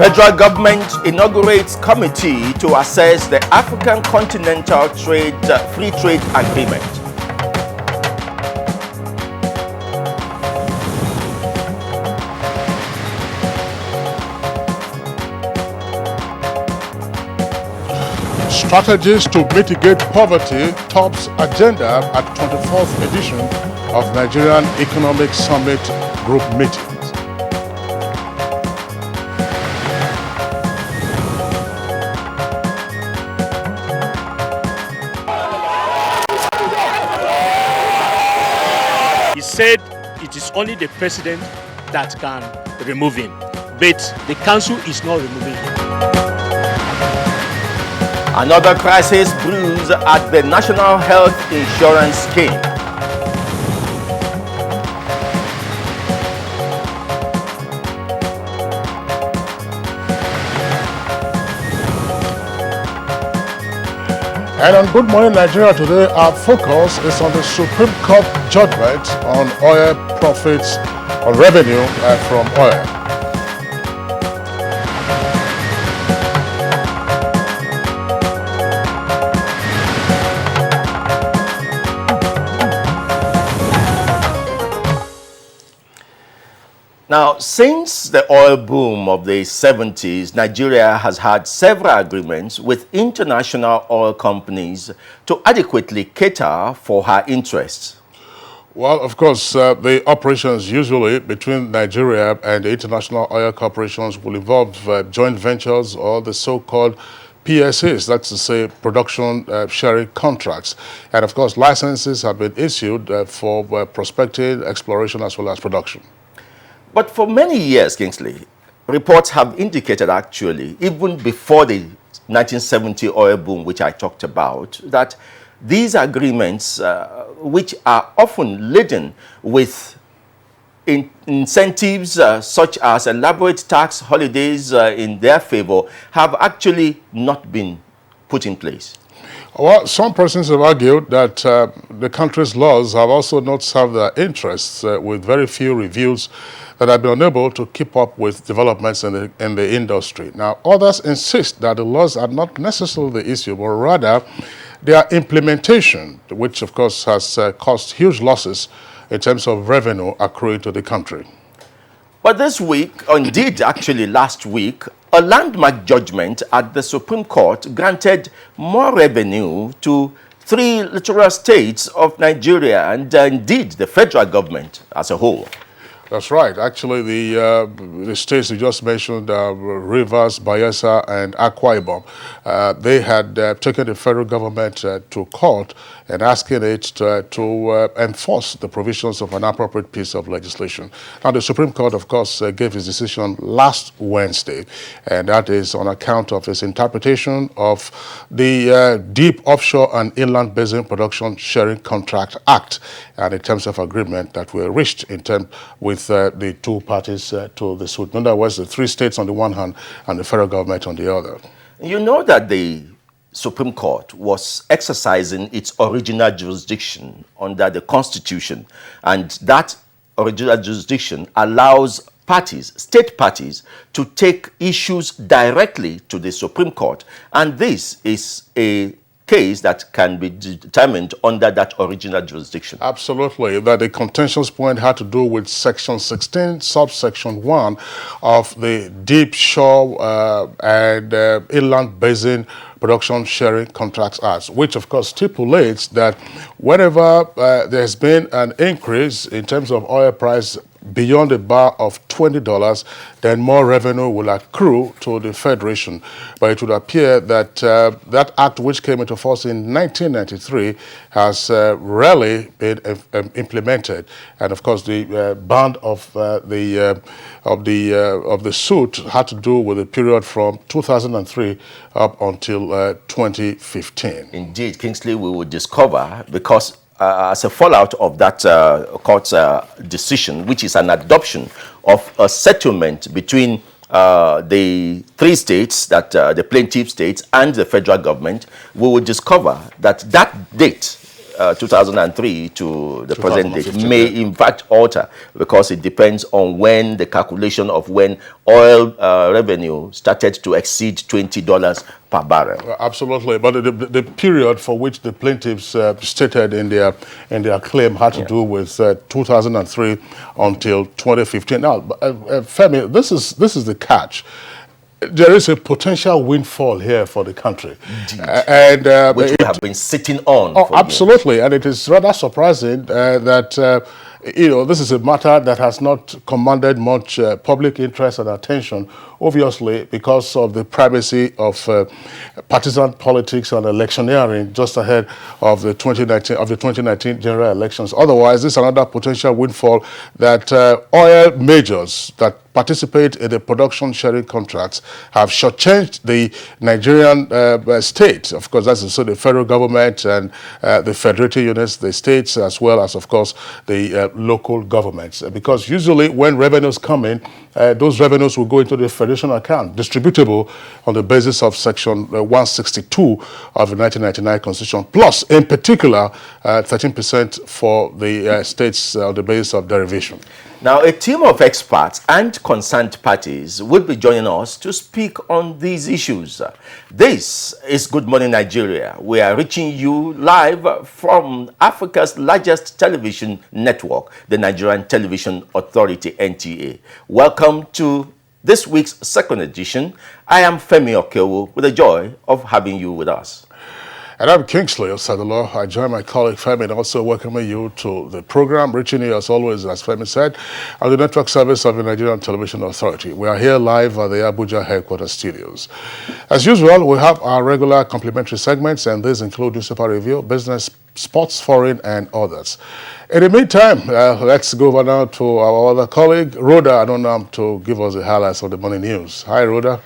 Federal government inaugurates committee to assess the African Continental Free Trade Agreement. Strategies to mitigate poverty tops agenda at 24th edition of Nigerian Economic Summit Group Meetings. He said it is only the president that can remove him, but the council is not removing him. Another crisis brews at the National Health Insurance Scheme. And on Good Morning Nigeria today, our focus is on the Supreme Court judgment on oil profits or revenue from oil. Now, since the oil boom of the 70s, Nigeria has had several agreements with international oil companies to adequately cater for her interests. Well, of course, the operations usually between Nigeria and the international oil corporations will involve joint ventures or the so-called PSAs, that's to say production sharing contracts. And of course, licenses have been issued for prospecting, exploration, as well as production. But for many years, Kingsley, reports have indicated actually, even before the 1970 oil boom, which I talked about, that these agreements, which are often laden with incentives such as elaborate tax holidays in their favor, have actually not been put in place. Well, some persons have argued that the country's laws have also not served their interests with very few reviews that have been unable to keep up with developments in the industry. Now, others insist that the laws are not necessarily the issue, but rather their implementation, which of course has caused huge losses in terms of revenue accruing to the country. But this week, or indeed actually last week, a landmark judgment at the Supreme Court granted more revenue to 3 littoral states of Nigeria and indeed the federal government as a whole. That's right. Actually, the states you just mentioned, Rivers, Bayelsa, and Akwa Ibom, they had taken the federal government to court and asking it to enforce the provisions of an appropriate piece of legislation. Now, the Supreme Court, of course, gave its decision last Wednesday, and that is on account of its interpretation of the Deep Offshore and Inland Basin Production Sharing Contract Act and the terms of agreement that were reached in terms with the two parties to the suit. In other words, the 3 states on the one hand and the federal government on the other. You know that the Supreme Court was exercising its original jurisdiction under the Constitution, and that original jurisdiction allows parties, state parties, to take issues directly to the Supreme Court, and this is a case that can be determined under that original jurisdiction. Absolutely. That the contentions point had to do with Section 16, subsection 1 of the Deep Shore and Inland Basin Production Sharing Contracts Act, which of course stipulates that whenever there's been an increase in terms of oil price beyond a bar of $20, then more revenue will accrue to the Federation. But it would appear that that act, which came into force in 1993, has rarely been implemented. And of course, the band of the suit had to do with the period from 2003 up until 2015. Indeed, Kingsley, we will discover, because as a fallout of that court's decision, which is an adoption of a settlement between the 3 states, that the plaintiff states, and the federal government, we will discover that that date 2003 to the present date 2015, may yeah. in fact alter, because it depends on when the calculation of when oil revenue started to exceed $20 per barrel. Absolutely, but the period for which the plaintiffs stated in their claim had to do with 2003 until 2015. Now, Femi, this is the catch. There is a potential windfall here for the country, Which we have been sitting on. Oh, for absolutely, and it is rather surprising that this is a matter that has not commanded much public interest and attention. Obviously, because of the primacy of partisan politics and electioneering just ahead of the 2019 general elections. Otherwise, this is another potential windfall that oil majors that participate in the production sharing contracts have shortchanged the Nigerian state. Of course, that's also the federal government and the federated units, the states, as well as, of course, the local governments. Because usually when revenues come in, those revenues will go into the federation account, distributable on the basis of Section 162 of the 1999 Constitution, plus, in particular, 13% for the states on the basis of derivation. Now, a team of experts and concerned parties will be joining us to speak on these issues. This is Good Morning Nigeria. We are reaching you live from Africa's largest television network, the Nigerian Television Authority, NTA. Welcome to this week's second edition. I am Femi Okewo, with the joy of having you with us. And I'm Kingsley Osadolo. I join my colleague Femi in also welcoming you to the program, reaching you as always, as Femi said, on the network service of the Nigerian Television Authority. We are here live at the Abuja headquarters studios. As usual, we have our regular complimentary segments, and these include newspaper review, business, sports, foreign, and others. In the meantime, let's go over now to our other colleague, Rhoda Adonam, to give us the highlights of the morning news. Hi, Rhoda.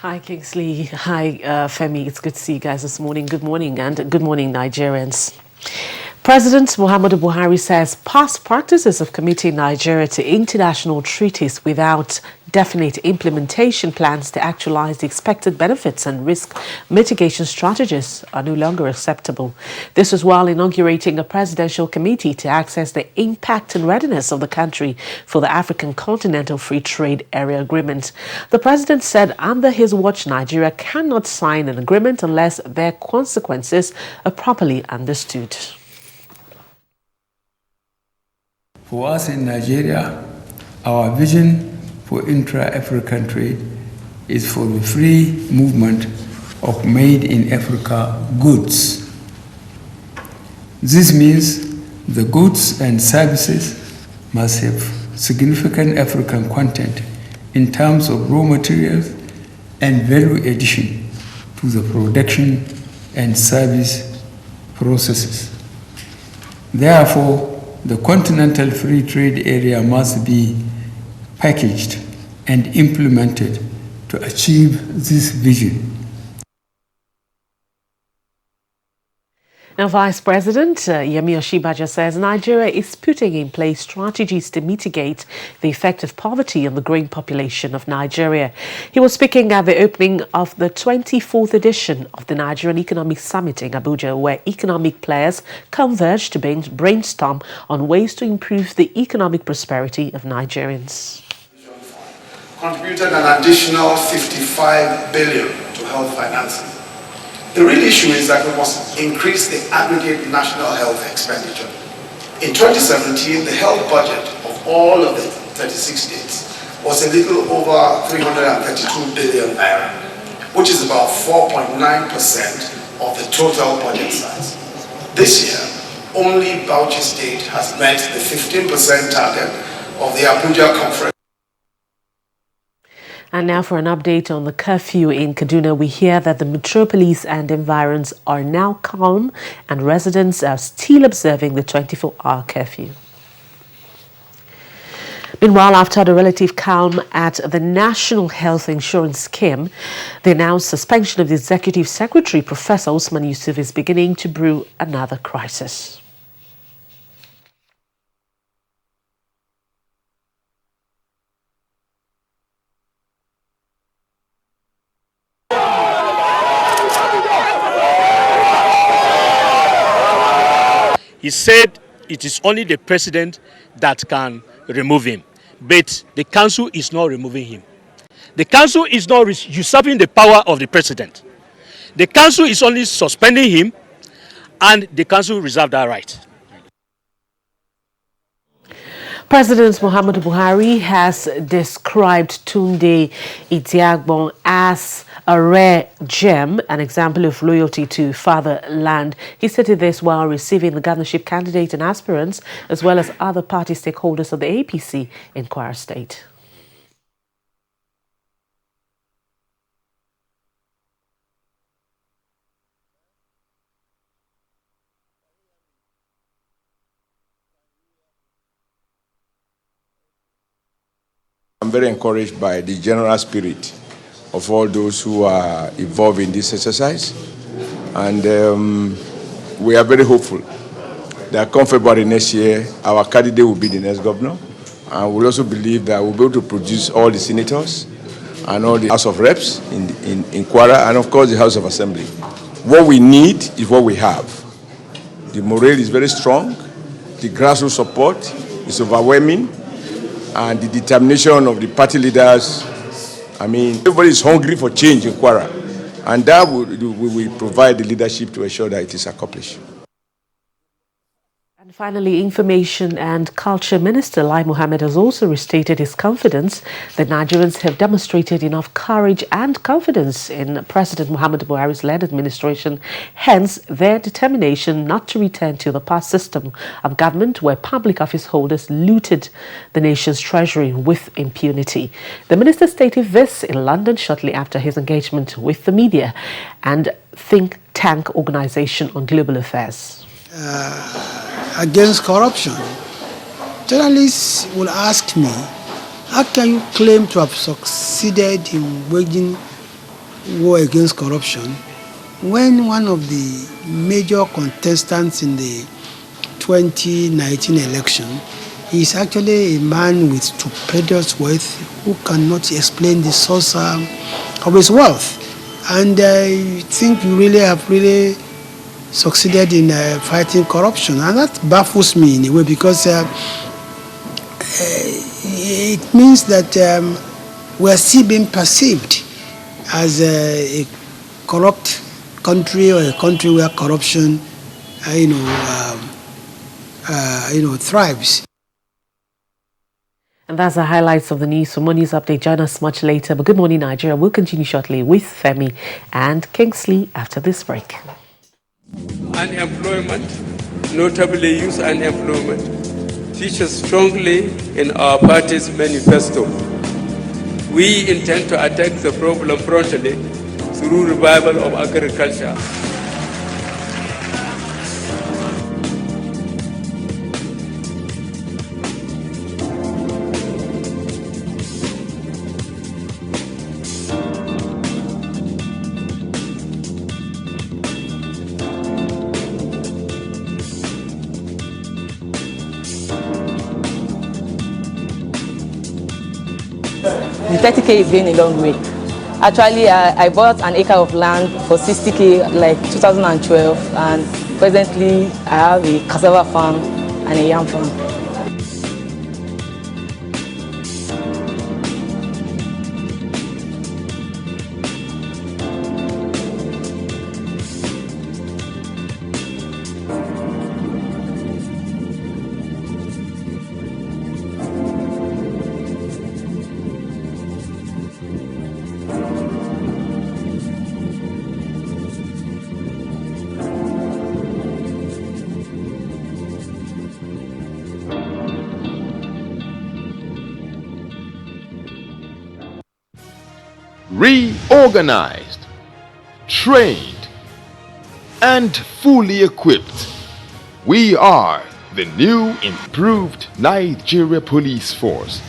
Hi, Kingsley. Hi, Femi. It's good to see you guys this morning. Good morning, and good morning, Nigerians. President Muhammadu Buhari says past practices of committing Nigeria to international treaties without definite implementation plans to actualize the expected benefits and risk mitigation strategies are no longer acceptable. This was while inaugurating a presidential committee to assess the impact and readiness of the country for the African Continental Free Trade Area Agreement. The president said under his watch, Nigeria cannot sign an agreement unless their consequences are properly understood. For us in Nigeria, our vision for intra-African trade is for the free movement of made-in-Africa goods. This means the goods and services must have significant African content in terms of raw materials and value addition to the production and service processes. Therefore, the Continental Free Trade Area must be packaged and implemented to achieve this vision. Now, Vice President Yemi Osinbajo says Nigeria is putting in place strategies to mitigate the effect of poverty on the growing population of Nigeria. He was speaking at the opening of the 24th edition of the Nigerian Economic Summit in Abuja, where economic players converged to brainstorm on ways to improve the economic prosperity of Nigerians. Contributed an additional 55 billion to health financing. The real issue is that we must increase the aggregate national health expenditure. In 2017, the health budget of all of the 36 states was a little over 332 billion naira, which is about 4.9% of the total budget size. This year, only Bauchi State has met the 15% target of the Abuja conference. And now for an update on the curfew in Kaduna, we hear that the metropolis and environs are now calm and residents are still observing the 24-hour curfew. Meanwhile, after the relative calm at the National Health Insurance Scheme, the announced suspension of the Executive Secretary, Professor Usman Yusuf, is beginning to brew another crisis. He said it is only the president that can remove him, but the council is not removing him. The council is not usurping the power of the president. The council is only suspending him, and the council reserve that right. President Muhammadu Buhari has described Tunde Itiagbon as a rare gem, an example of loyalty to fatherland. He stated this while receiving the governorship candidate and aspirants, as well as other party stakeholders of the APC in Kwara State. I'm very encouraged by the general spirit of all those who are involved in this exercise, and we are very hopeful that come February next year, our candidate will be the next governor, and we also believe that we'll be able to produce all the senators and all the House of Reps in Kwara, and of course the House of Assembly. What we need is what we have. The morale is very strong, the grassroots support is overwhelming, and the determination of the party leaders. I mean, everybody is hungry for change in Kwara, and that we will provide the leadership to ensure that it is accomplished. And finally, Information and Culture Minister Lai Mohammed has also restated his confidence that Nigerians have demonstrated enough courage and confidence in President Muhammadu Buhari's led administration, hence their determination not to return to the past system of government where public office holders looted the nation's treasury with impunity. The minister stated this in London shortly after his engagement with the media and think tank Organization on Global Affairs. Against corruption. Journalists will ask me, how can you claim to have succeeded in waging war against corruption when one of the major contestants in the 2019 election is actually a man with stupendous wealth who cannot explain the source of his wealth? And I think you really have succeeded in fighting corruption, and that baffles me in a way, because it means that we are still being perceived as a corrupt country, or a country where corruption thrives. And that's the highlights of the news. For more news update, join us much later. But Good Morning Nigeria will continue shortly with Femi and Kingsley after this break. Unemployment, notably youth unemployment, features strongly in our party's manifesto. We intend to attack the problem promptly through revival of agriculture. The 30K is going a long way. Actually, I bought an acre of land for 60K like 2012, and presently I have a cassava farm and a yam farm. Reorganized, trained, and fully equipped, we are the new improved Nigeria Police Force.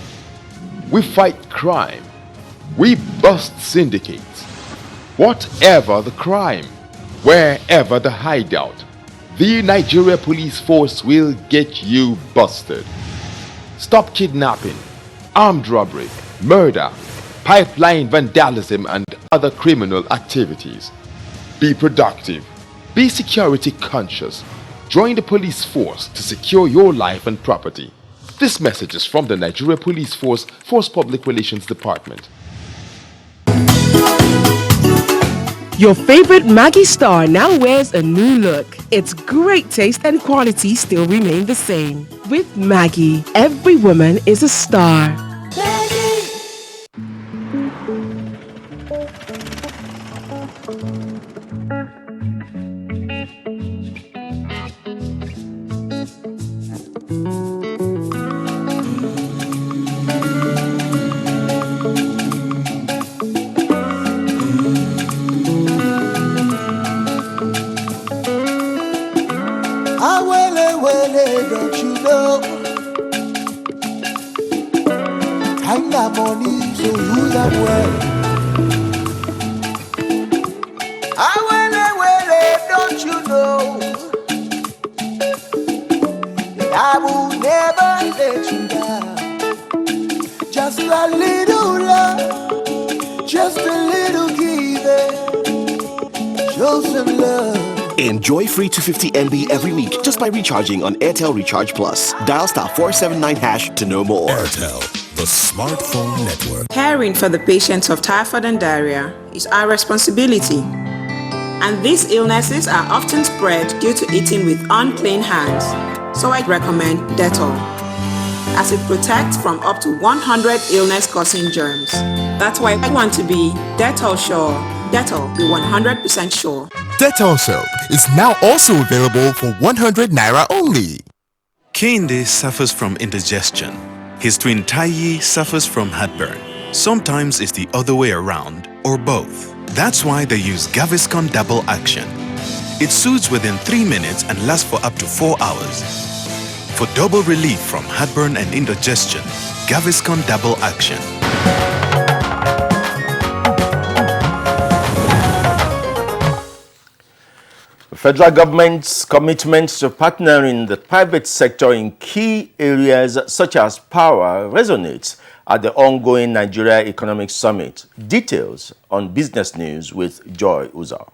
We fight crime, we bust syndicates. Whatever the crime, wherever the hideout, the Nigeria Police Force will get you busted. Stop kidnapping, armed robbery, murder, pipeline vandalism, and other criminal activities. Be productive, be security conscious, Join the police force to secure your life and property. This message is from the Nigeria Police Force Public Relations Department. Your favorite Maggi star now wears a new look. Its great taste and quality still remain the same. With Maggi, every woman is a star. Don't you know? Time got money, so use them well. Don't you know? That I will never let you down. Just a little love, just a little giving. Show some love. Enjoy free 250 MB every week just by recharging on Airtel Recharge Plus. Dial *479# to know more. Airtel, the smartphone network. Caring for the patients of typhoid and diarrhea is our responsibility. And these illnesses are often spread due to eating with unclean hands. So I recommend Dettol, as it protects from up to 100 illness-causing germs. That's why I want to be Dettol sure. Dettol, be 100% sure. Dettol soap is now also available for 100 Naira only. Kehinde suffers from indigestion. His twin Taiyi suffers from heartburn. Sometimes it's the other way around, or both. That's why they use Gaviscon Double Action. It soothes within 3 minutes and lasts for up to 4 hours. For double relief from heartburn and indigestion, Gaviscon Double Action. The federal government's commitment to partnering the private sector in key areas such as power resonates at the ongoing Nigeria Economic Summit. Details on Business News with Joy Uzo.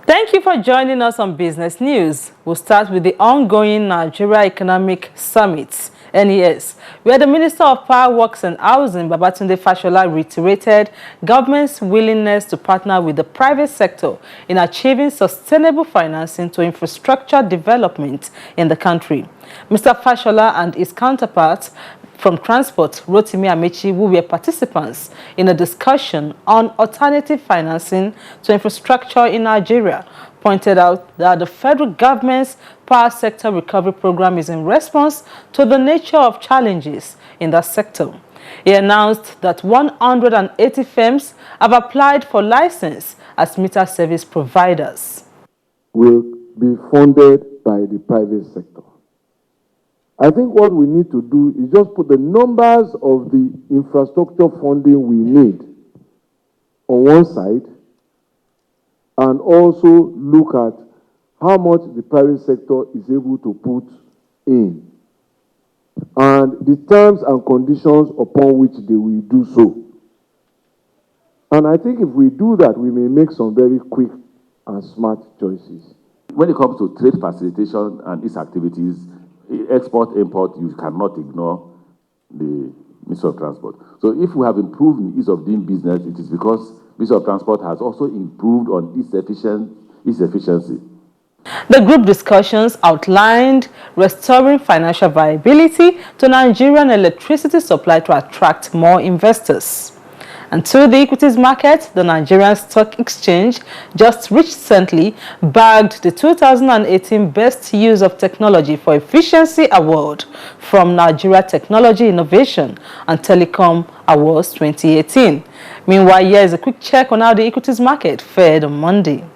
Thank you for joining us on Business News. We'll start with the ongoing Nigeria Economic Summit, NES, where the Minister of Power, Works and Housing, Babatunde Fashola, reiterated government's willingness to partner with the private sector in achieving sustainable financing to infrastructure development in the country. Mr. Fashola and his counterpart from Transport, Rotimi Amechi, who were participants in a discussion on alternative financing to infrastructure in Nigeria, pointed out that the federal government's power sector recovery program is in response to the nature of challenges in that sector. He announced that 180 firms have applied for license as meter service providers. Will be funded by the private sector. I think what we need to do is just put the numbers of the infrastructure funding we need on one side and also look at how much the private sector is able to put in and the terms and conditions upon which they will do so. And I think if we do that, we may make some very quick and smart choices. When it comes to trade facilitation and its activities, export, import, you cannot ignore the Ministry of Transport. So if we have improved in ease of doing business, it is because Ministry of Transport has also improved on its efficiency. The group discussions outlined restoring financial viability to Nigerian electricity supply to attract more investors. And to the equities market, the Nigerian Stock Exchange just recently bagged the 2018 Best Use of Technology for Efficiency Award from Nigeria Technology Innovation and Telecom Awards 2018. Meanwhile, here is a quick check on how the equities market fared on Monday.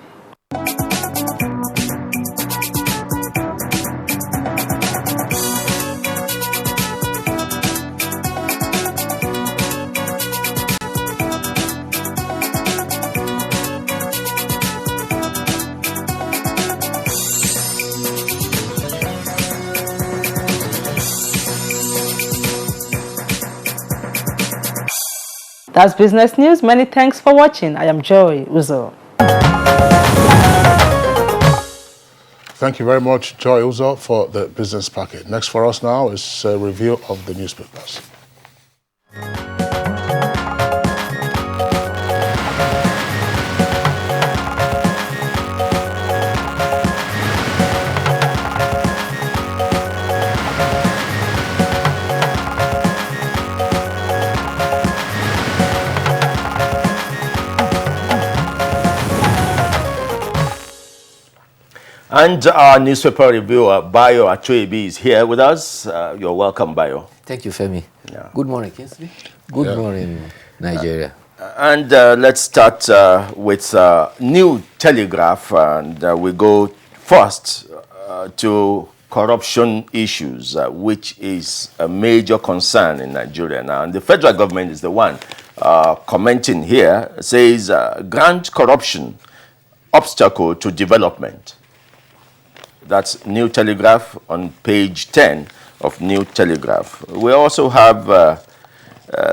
That's Business News. Many thanks for watching. I am Joy Uzo. Thank you very much, Joy Uzo, for the business packet. Next for us now is a review of the newspapers. And our newspaper reviewer, Bayo Achuebi, is here with us. You're welcome, Bayo. Thank you, Femi. Yeah. Good morning, Kingsley. Good morning, Nigeria. And let's start with New Telegraph, and we go first to corruption issues, which is a major concern in Nigeria now. And the federal government is the one commenting here, says grant corruption obstacle to development. That's New Telegraph on page 10 of New Telegraph. We also have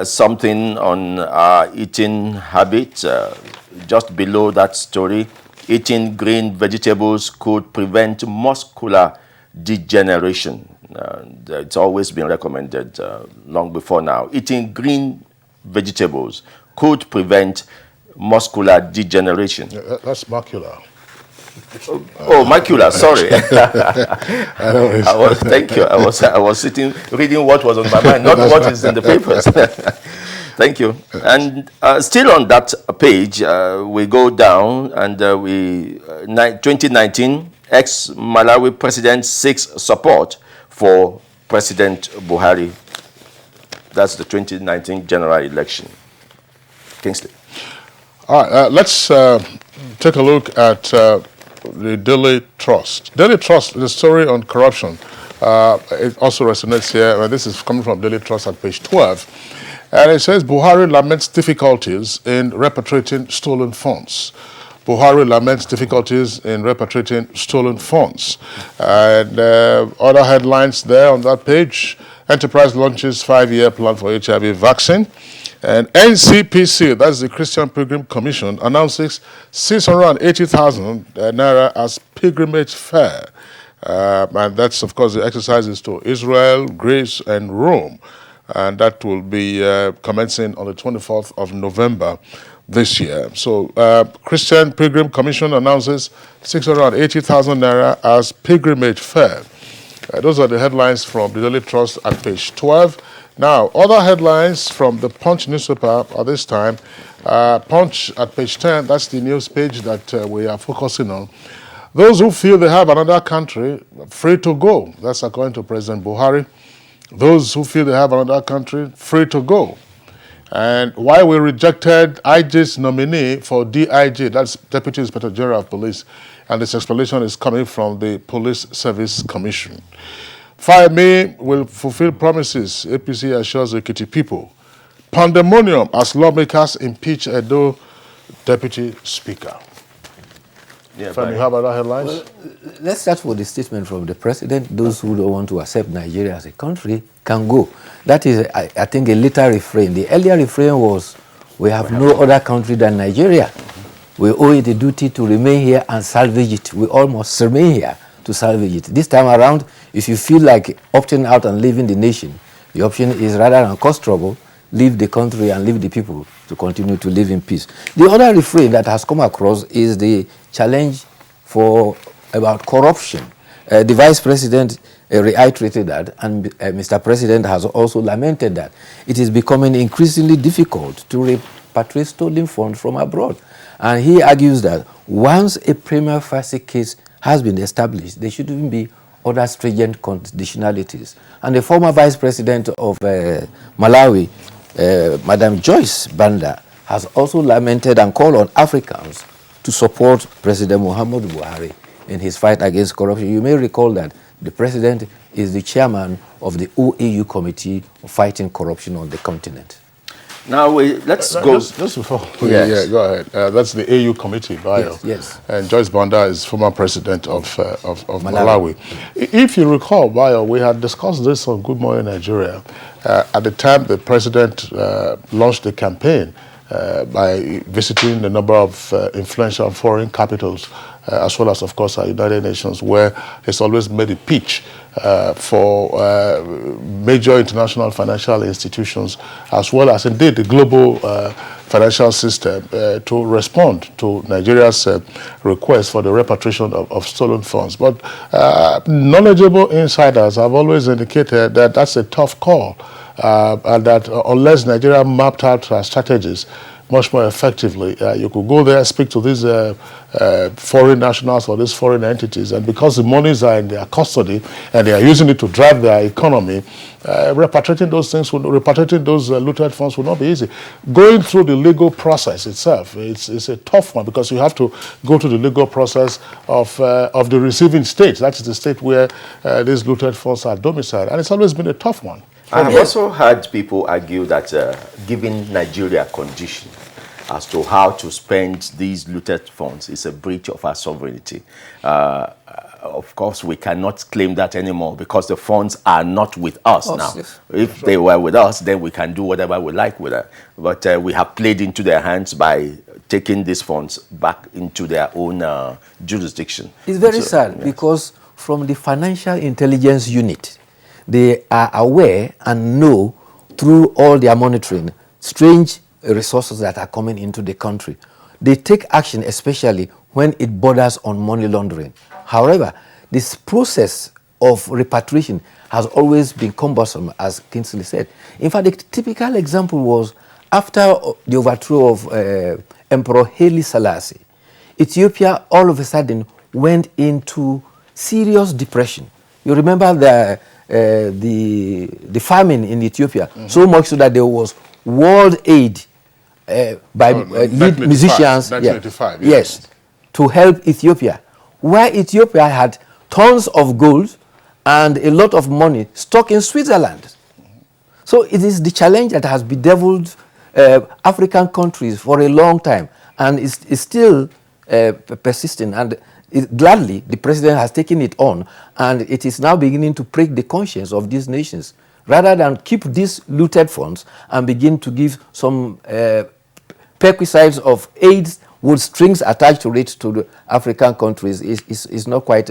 something on our eating habit. Just below that story, eating green vegetables could prevent muscular degeneration. It's always been recommended long before now. Eating green vegetables could prevent muscular degeneration. Yeah, that's macular. Oh, macula, sorry. Thank you. I was sitting reading what was on my mind, not what is in the papers. Thank you. And still on that page, we go down and 2019, ex-Malawi president seeks support for President Buhari. That's the 2019 general election. Kingsley. All right, let's take a look at the Daily Trust. Daily Trust, the story on corruption, it also resonates here. This is coming from Daily Trust at page 12. And it says, Buhari laments difficulties in repatriating stolen funds. Buhari laments difficulties in repatriating stolen funds. And other headlines there on that page, Enterprise launches 5-year plan for HIV vaccine. And NCPC, that's the Christian Pilgrim Commission, announces 680,000 naira as pilgrimage fare. And that's, of course, the exercises to Israel, Greece, and Rome. And that will be commencing on the 24th of November this year. So, Christian Pilgrim Commission announces 680,000 naira as pilgrimage fare. Those are the headlines from the Daily Trust at page 12. Now, other headlines from the Punch newspaper at this time. Punch at page 10, that's the news page that we are focusing on. Those who feel they have another country, free to go. That's according to President Buhari. Those who feel they have another country, free to go. And why we rejected IG's nominee for DIG, that's Deputy Inspector General of Police. And this explanation is coming from the Police Service Commission. Fire-Me will fulfill promises, APC assures Ekiti people. Pandemonium as lawmakers impeach Edo Deputy Speaker. Yeah, Femi, how about our headlines? Well, let's start with the statement from the president. Those who don't want to accept Nigeria as a country can go. That is, I think, a later refrain. The earlier refrain was, we have no other country than Nigeria. We owe it a duty to remain here and salvage it. We almost remain here to salvage it. This time around, if you feel like opting out and leaving the nation, the option is rather than cause trouble, leave the country and leave the people to continue to live in peace. The other refrain that has come across is the challenge about corruption. The vice president reiterated that, and Mr. President has also lamented that. It is becoming increasingly difficult to repatriate stolen funds from abroad. And he argues that once a prima facie case has been established, there shouldn't be other stringent conditionalities. And the former vice president of Malawi, Madam Joyce Banda, has also lamented and called on Africans to support President Muhammadu Buhari in his fight against corruption. You may recall that the president is the chairman of the OAU Committee of Fighting Corruption on the continent. Now, let's go. Just before. Yeah, go ahead. That's the AU Committee, Bayo. Yes. And Joyce Banda is former president of Malawi. If you recall, Bayo, we had discussed this on Good Morning Nigeria. At the time the president launched the campaign, by visiting a number of influential foreign capitals, as well as, of course, our United Nations, where it's always made a pitch for major international financial institutions, as well as indeed the global financial system to respond to Nigeria's request for the repatriation of stolen funds. But knowledgeable insiders have always indicated that that's a tough call, and that unless Nigeria mapped out strategies much more effectively, you could go there, speak to these foreign nationals or these foreign entities, and because the monies are in their custody and they are using it to drive their economy, repatriating those looted funds will not be easy. Going through the legal process itself, it's a tough one, because you have to go through the legal process of the receiving state. That is the state where these looted funds are domiciled, and it's always been a tough one. I have also heard people argue that given Nigeria condition as to how to spend these looted funds is a breach of our sovereignty. Of course, we cannot claim that anymore because the funds are not with us now. Yes. If they were with us, then we can do whatever we like with it. But we have played into their hands by taking these funds back into their own jurisdiction. It's very sad, because from the Financial Intelligence Unit, they are aware and know through all their monitoring strange resources that are coming into the country. They take action, especially when it borders on money laundering. However, this process of repatriation has always been cumbersome, as Kingsley said. In fact, the typical example was after the overthrow of Emperor Haile Selassie, Ethiopia all of a sudden went into serious depression. You remember the famine in Ethiopia, so much so that there was world aid by lead musicians, yes, to help Ethiopia, where Ethiopia had tons of gold and a lot of money stuck in Switzerland. So it is the challenge that has bedeviled African countries for a long time, and is still persisting. And gladly, the president has taken it on, and it is now beginning to prick the conscience of these nations. Rather than keep these looted funds and begin to give some perquisites of aid with strings attached to it to the African countries is not quite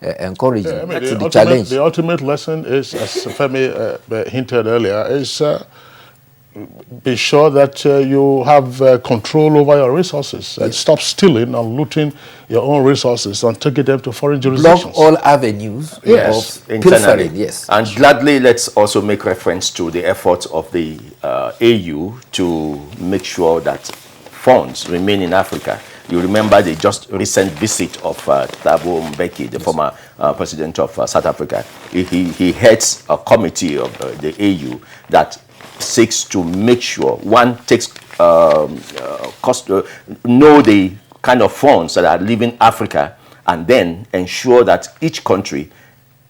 encouraging. I mean, the ultimate lesson is, as Femi hinted earlier, is be sure that you have control over your resources and stop stealing and looting your own resources and taking them to foreign jurisdictions. Block all avenues of pilfering. Yes. And gladly, let's also make reference to the efforts of the AU to make sure that funds remain in Africa. You remember the just recent visit of Thabo Mbeki, the former president of South Africa. He heads a committee of the AU that seeks to make sure one takes know the kind of funds that are leaving Africa, and then ensure that each country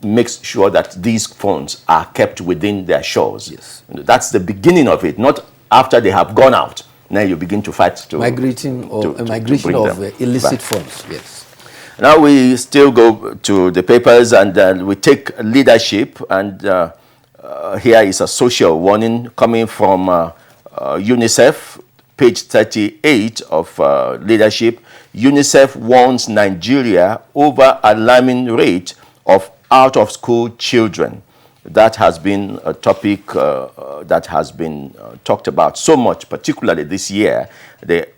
makes sure that these funds are kept within their shores. Yes. That's the beginning of it, not after they have gone out. Now you begin to fight to migration of illicit funds. Yes. Now we still go to the papers, and we take leadership, and here is a social warning coming from UNICEF, page 38 of leadership. UNICEF warns Nigeria over alarming rate of out-of-school children. That has been a topic that has been talked about so much, particularly this year, the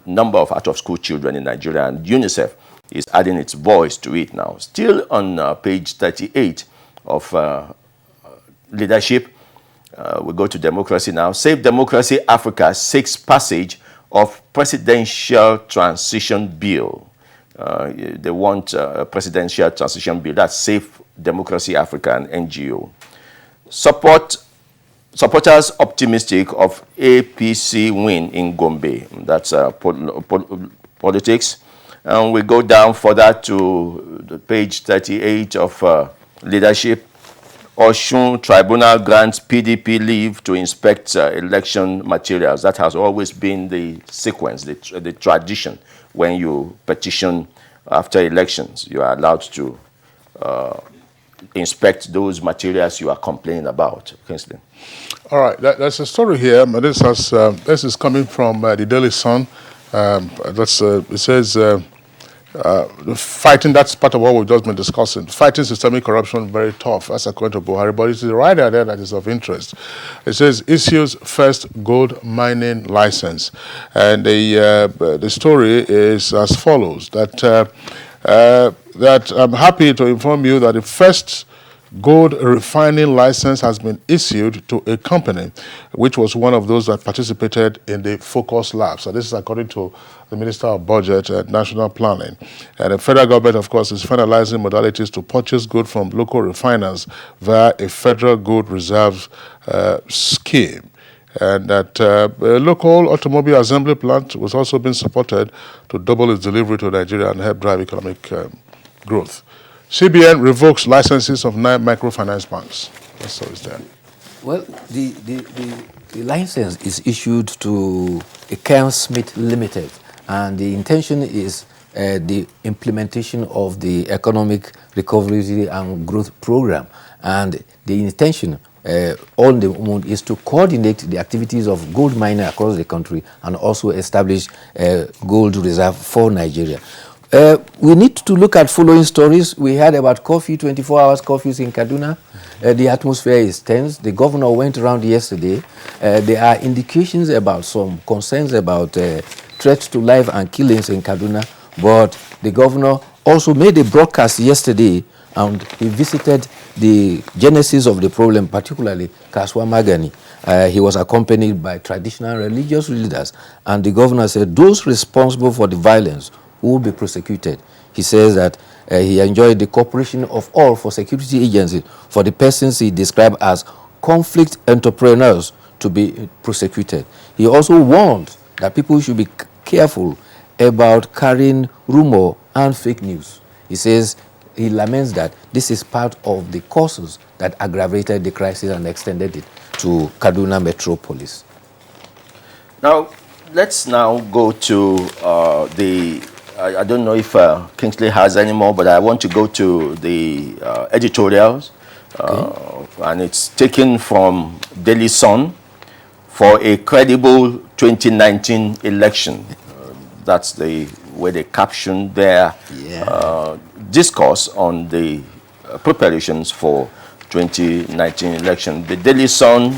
number of out-of-school children in Nigeria, and UNICEF is adding its voice to it now. Still on page 38 of leadership, we go to democracy now. Save Democracy Africa seeks passage of presidential transition bill. They want a presidential transition bill. That's Safe Democracy Africa, an NGO. Supporters optimistic of APC win in Gombe. That's politics. And we go down further to the page 38 of leadership. Osun Tribunal grants PDP leave to inspect election materials. That has always been the sequence, the tradition. When you petition after elections, you are allowed to inspect those materials you are complaining about, Kingsley? All right, there's a story here. This is coming from the Daily Sun. It says, fighting, that's part of what we've just been discussing. Fighting systemic corruption, very tough, that's according to Buhari. But it's the rider there that is of interest. It says, issues first gold mining license. And the story is as follows, that I'm happy to inform you that the first gold refining license has been issued to a company which was one of those that participated in the Focus Lab. So this is according to the Minister of Budget and National Planning. And the federal government, of course, is finalizing modalities to purchase gold from local refiners via a federal gold reserve scheme. And that a local automobile assembly plant was also being supported to double its delivery to Nigeria and help drive economic growth. CBN revokes licenses of 9 microfinance banks. That's all is there. Well, the license is issued to Ken Smith Limited, and the intention is the implementation of the Economic Recovery and Growth Program. And the intention on the moment is to coordinate the activities of gold mining across the country and also establish a gold reserve for Nigeria. We need to look at following stories. We heard about curfew, 24 hours curfews in Kaduna. The atmosphere is tense. The governor went around yesterday. There are indications about some concerns about threats to life and killings in Kaduna. But the governor also made a broadcast yesterday, and he visited the genesis of the problem, particularly Kaswa Magani. He was accompanied by traditional religious leaders, and the governor said those responsible for the violence will be prosecuted. He says that he enjoyed the cooperation of all for security agencies for the persons he described as conflict entrepreneurs to be prosecuted. He also warned that people should be careful about carrying rumor and fake news. He says he laments that this is part of the causes that aggravated the crisis and extended it to Kaduna Metropolis. Now, let's now go to I don't know if Kingsley has any more, but I want to go to the editorials. And it's taken from Daily Sun for a credible 2019 election. That's the way they captioned their discourse on the preparations for 2019 election. The Daily Sun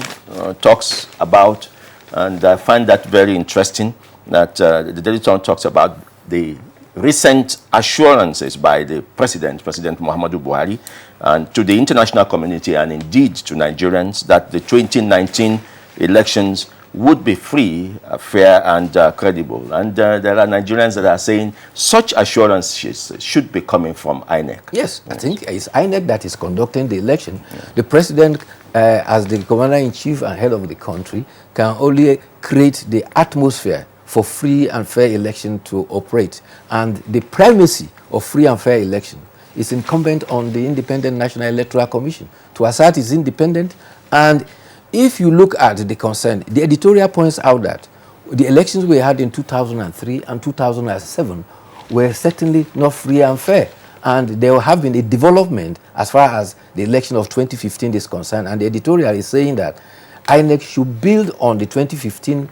talks about, and I find that very interesting, that the Daily Sun talks about the recent assurances by the President Muhammadu Buhari, and to the international community and indeed to Nigerians that the 2019 elections would be free, fair, and credible. And there are Nigerians that are saying such assurances should be coming from INEC. Yes, I think it's INEC that is conducting the election. Yeah. The President, as the Commander-in-Chief and head of the country, can only create the atmosphere for free and fair election to operate. And the primacy of free and fair election is incumbent on the Independent National Electoral Commission to assert its independence. And if you look at the concern, the editorial points out that the elections we had in 2003 and 2007 were certainly not free and fair. And there have been a development as far as the election of 2015 is concerned. And the editorial is saying that INEC should build on the 2015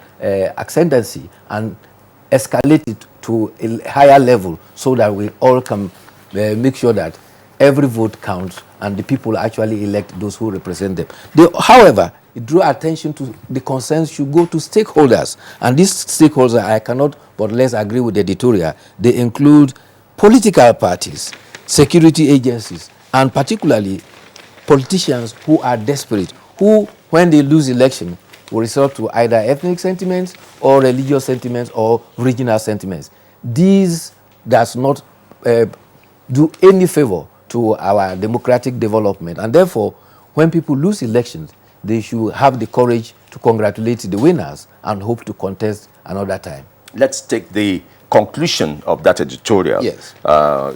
ascendancy and escalate it to a higher level so that we all can make sure that every vote counts and the people actually elect those who represent them. However, it drew attention to the concerns should go to stakeholders. And these stakeholders, I cannot but less agree with the editorial. They include political parties, security agencies, and particularly politicians who are desperate, who, when they lose election, will resort to either ethnic sentiments or religious sentiments or regional sentiments. These does not do any favor to our democratic development. And therefore, when people lose elections, they should have the courage to congratulate the winners and hope to contest another time. Let's take the conclusion of that editorial. Yes.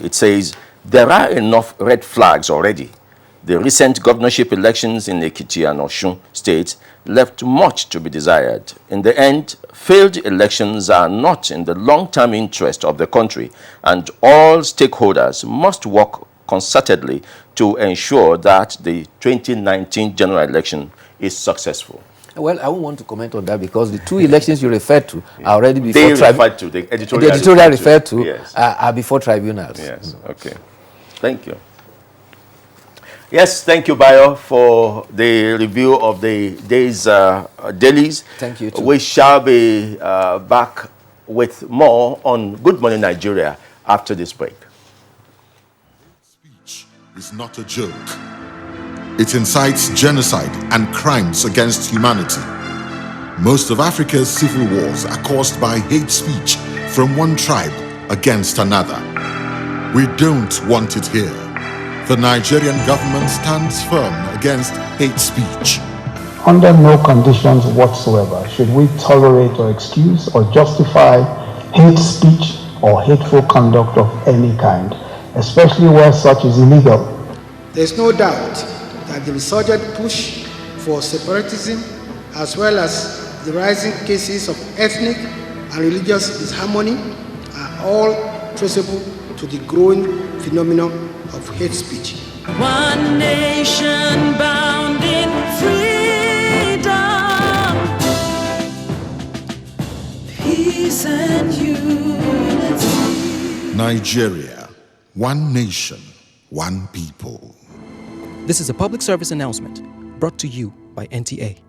It says, there are enough red flags already. The recent governorship elections in Ekiti and Osun states left much to be desired. In the end, failed elections are not in the long-term interest of the country, and all stakeholders must work concertedly to ensure that the 2019 general election is successful? Well, I won't want to comment on that because the two elections you referred to are already before the editorial referred to yes. are before tribunals. Yes, okay. Thank you. Yes, thank you, Bayo, for the review of the day's dailies. Thank you, too. We shall be back with more on Good Morning Nigeria after this break. Speech is not a joke. It incites genocide and crimes against humanity. Most of Africa's civil wars are caused by hate speech from one tribe against another. We don't want it here. The Nigerian government stands firm against hate speech. Under no conditions whatsoever should we tolerate or excuse or justify hate speech or hateful conduct of any kind, especially where such is illegal. There is no doubt that the resurgent push for separatism, as well as the rising cases of ethnic and religious disharmony, are all traceable to the growing phenomenon of hate speech. One nation bound in freedom, peace and unity. Nigeria, one nation, one people. This is a public service announcement brought to you by NTA.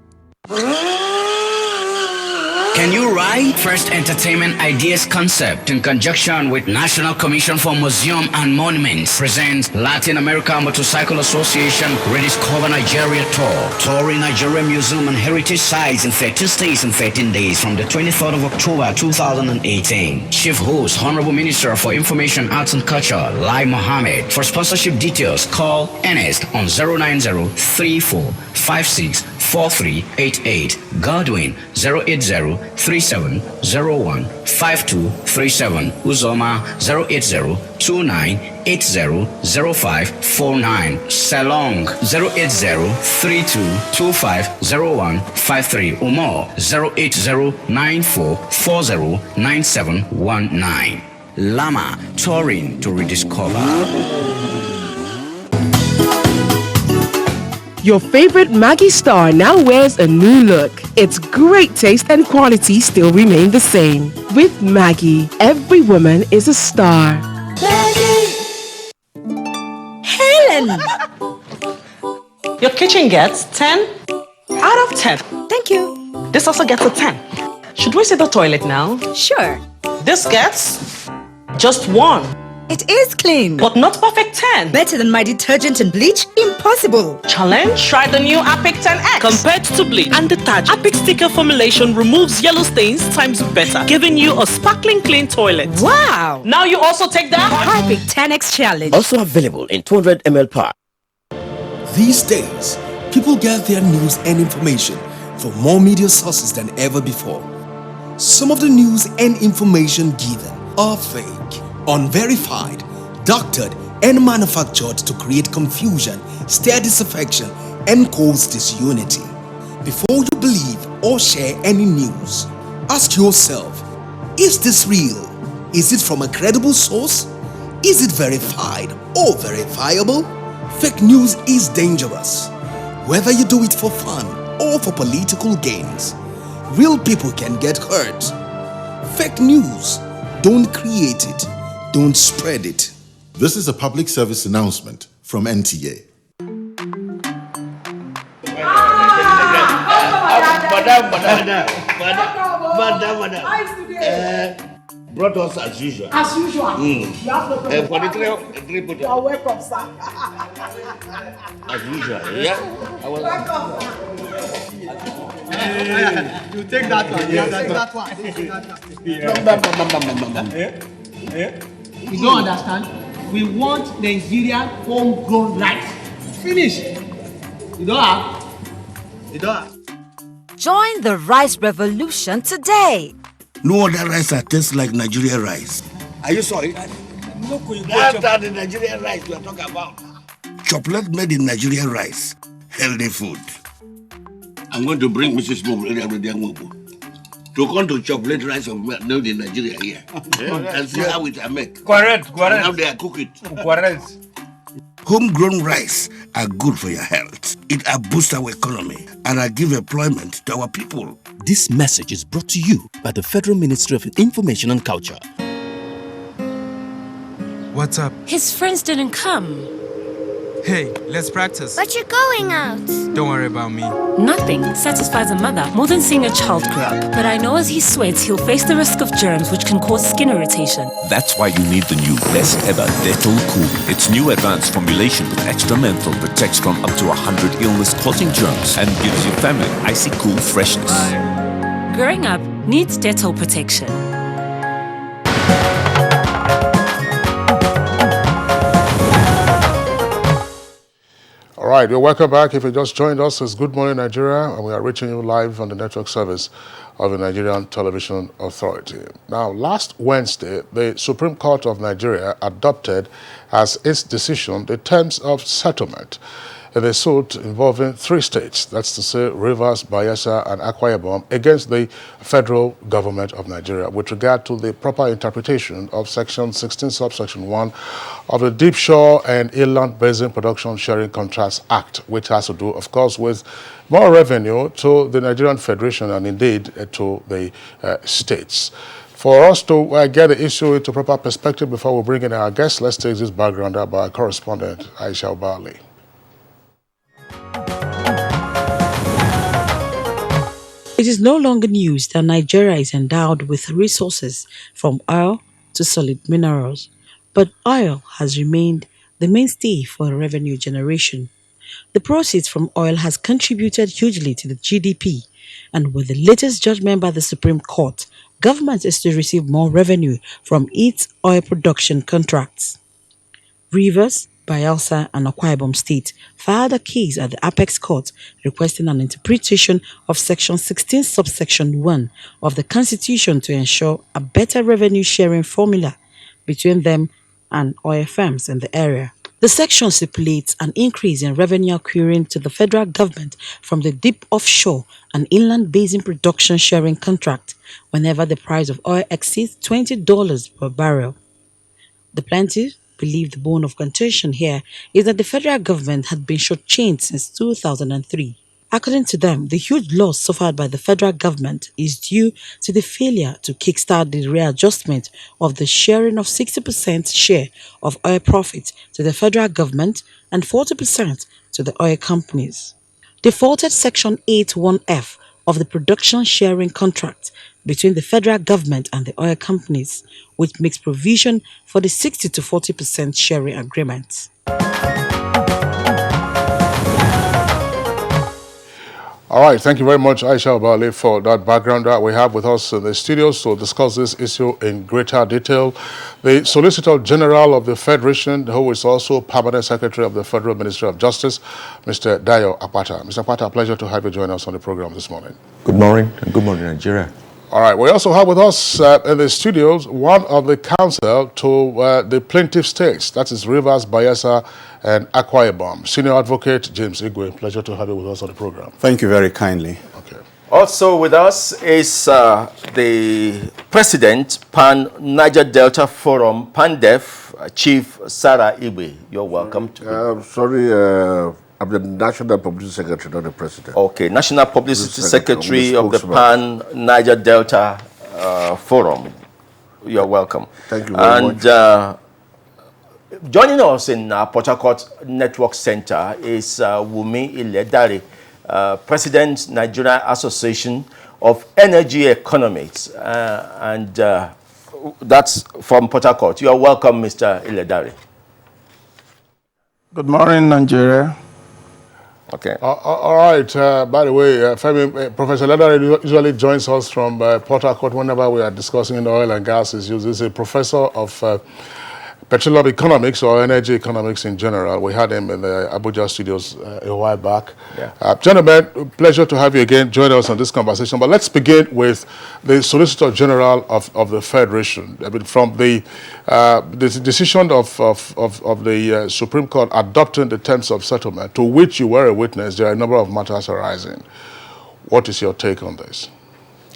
Can you write? First Entertainment Ideas Concept, in conjunction with National Commission for Museum and Monuments, presents Latin America Motorcycle Association Rediscover Nigeria Tour. Touring Nigeria Museum and Heritage Sites in 13 states in 13 days from the 23rd of October 2018. Chief Host, Honorable Minister for Information, Arts and Culture, Lai Mohammed. For sponsorship details, call Ernest on 090-3456-4388. Godwin 080-3701-5237. Uzoma 080-2980-0549. Selong 080-3225-0153. Umo 080-9440-9719. Lama, touring to rediscover. Your favorite Maggie Star now wears a new look. Its great taste and quality still remain the same. With Maggie, every woman is a star. Maggie! Helen! Your kitchen gets 10 out of 10. Thank you. This also gets a 10. Should we see the toilet now? Sure. This gets just 1. It is clean. But not perfect 10. Better than my detergent and bleach? Impossible. Challenge? Try the new Apic 10X. Compared to bleach and detergent, Apic sticker formulation removes yellow stains times better, giving you a sparkling clean toilet. Wow. Now you also take that Apic 10X challenge. Also available in 200 ml pack. These days, people get their news and information from more media sources than ever before. Some of the news and information given are fake, unverified, doctored, and manufactured to create confusion, stir disaffection, and cause disunity. Before you believe or share any news, ask yourself, is this real? Is it from a credible source? Is it verified or verifiable? Fake news is dangerous, whether you do it for fun or for political gains. Real people can get hurt. Fake news, don't create it. Don't spread it. This is a public service announcement from NTA. Brought us as usual. As usual. You have no problem. for the three You are welcome, sir. as usual, yeah? Welcome, You take that one. Yes. Take that one. You don't understand? We want Nigerian homegrown rice. Finish. You don't have? You don't have? Join the rice revolution today. No other rice that tastes like Nigerian rice. Are you sorry? That's the Nigerian rice we are talking about. Chocolate made in Nigerian rice. Healthy food. I'm going to bring Mrs. Mom to come to chocolate rice of made in Nigeria here. And see how it are made. Correct. And how they are cook it. Correct. Homegrown rice are good for your health. It boosts our economy and give employment to our people. This message is brought to you by the Federal Ministry of Information and Culture. What's up? His friends didn't come. Hey, let's practice. But you're going out. Don't worry about me. Nothing satisfies a mother more than seeing a child grow up. But I know as he sweats, he'll face the risk of germs which can cause skin irritation. That's why you need the new best ever Dettol Cool. Its new advanced formulation with extra menthol protects from up to 100 illness-causing germs and gives your family icy cool freshness. Growing up needs Dettol protection. All right, you're welcome back. If you just joined us, it's Good Morning Nigeria, and we are reaching you live on the network service of the Nigerian Television Authority. Now, last Wednesday, the Supreme Court of Nigeria adopted as its decision the terms of settlement in a suit involving 3 states, that's to say Rivers, Bayelsa, and Akwa Ibom, against the federal government of Nigeria with regard to the proper interpretation of Section 16, subsection 1 of the Deep Shore and Inland Basin Production Sharing Contracts Act, which has to do, of course, with more revenue to the Nigerian Federation and indeed to the states. For us to get the issue into proper perspective before we bring in our guests, let's take this background up by our correspondent, Aisha Obali. It is no longer news that Nigeria is endowed with resources from oil to solid minerals, but oil has remained the mainstay for revenue generation. The proceeds from oil has contributed hugely to the GDP, and with the latest judgment by the Supreme Court, government is to receive more revenue from its oil production contracts. Rivers, Bayelsa, and Akwa Ibom State filed a case at the Apex Court requesting an interpretation of Section 16, subsection 1 of the Constitution to ensure a better revenue sharing formula between them and oil firms in the area. The section stipulates an increase in revenue accruing to the federal government from the deep offshore and inland basin production sharing contract whenever the price of oil exceeds $20 per barrel. The plaintiff believe the bone of contention here is that the federal government had been shortchanged since 2003. According to them, the huge loss suffered by the federal government is due to the failure to kickstart the readjustment of the sharing of 60% share of oil profits to the federal government and 40% to the oil companies. Defaulted Section 81F of the production sharing contract between the federal government and the oil companies, which makes provision for the 60 to 40% sharing agreement. All right, thank you very much, Aisha Obali, for that background that we have with us in the studios to discuss this issue in greater detail. The Solicitor General of the Federation, who is also Permanent Secretary of the Federal Ministry of Justice, Mr. Dayo Akpata. Mr. Akpata, a pleasure to have you join us on the program this morning. Good morning, and good morning, Nigeria. All right, we also have with us in the studios one of the counsel to the plaintiff states, that is Rivers, Bayelsa, and Akwa Ibom. Senior Advocate James Igwe, pleasure to have you with us on the program. Thank you very kindly. Okay. Also with us is the President, Pan Niger Delta Forum, PANDEF, Chief Sarah Igwe. You're welcome. I'm the National Publicity Secretary, not the President. Okay, National Publicity Secretary of the Pan Niger Delta Forum. You're welcome. Thank you very much. And joining us in Port Harcourt Network Center is Wumi Iledare, President, Nigeria Association of Energy Economics, and that's from Port Harcourt. You are welcome, Mr. Iledare. Good morning, Nigeria. Okay. All right. By the way, Femi, Professor Iledare usually joins us from Port Harcourt whenever we are discussing the oil and gas issues. He's a professor of petroleum economics or energy economics in general. We had him in the Abuja studios a while back. Yeah. Gentlemen, pleasure to have you again join us on this conversation. But let's begin with the Solicitor General of the Federation. I mean, from the decision of the Supreme Court adopting the terms of settlement, to which you were a witness, there are a number of matters arising. What is your take on this?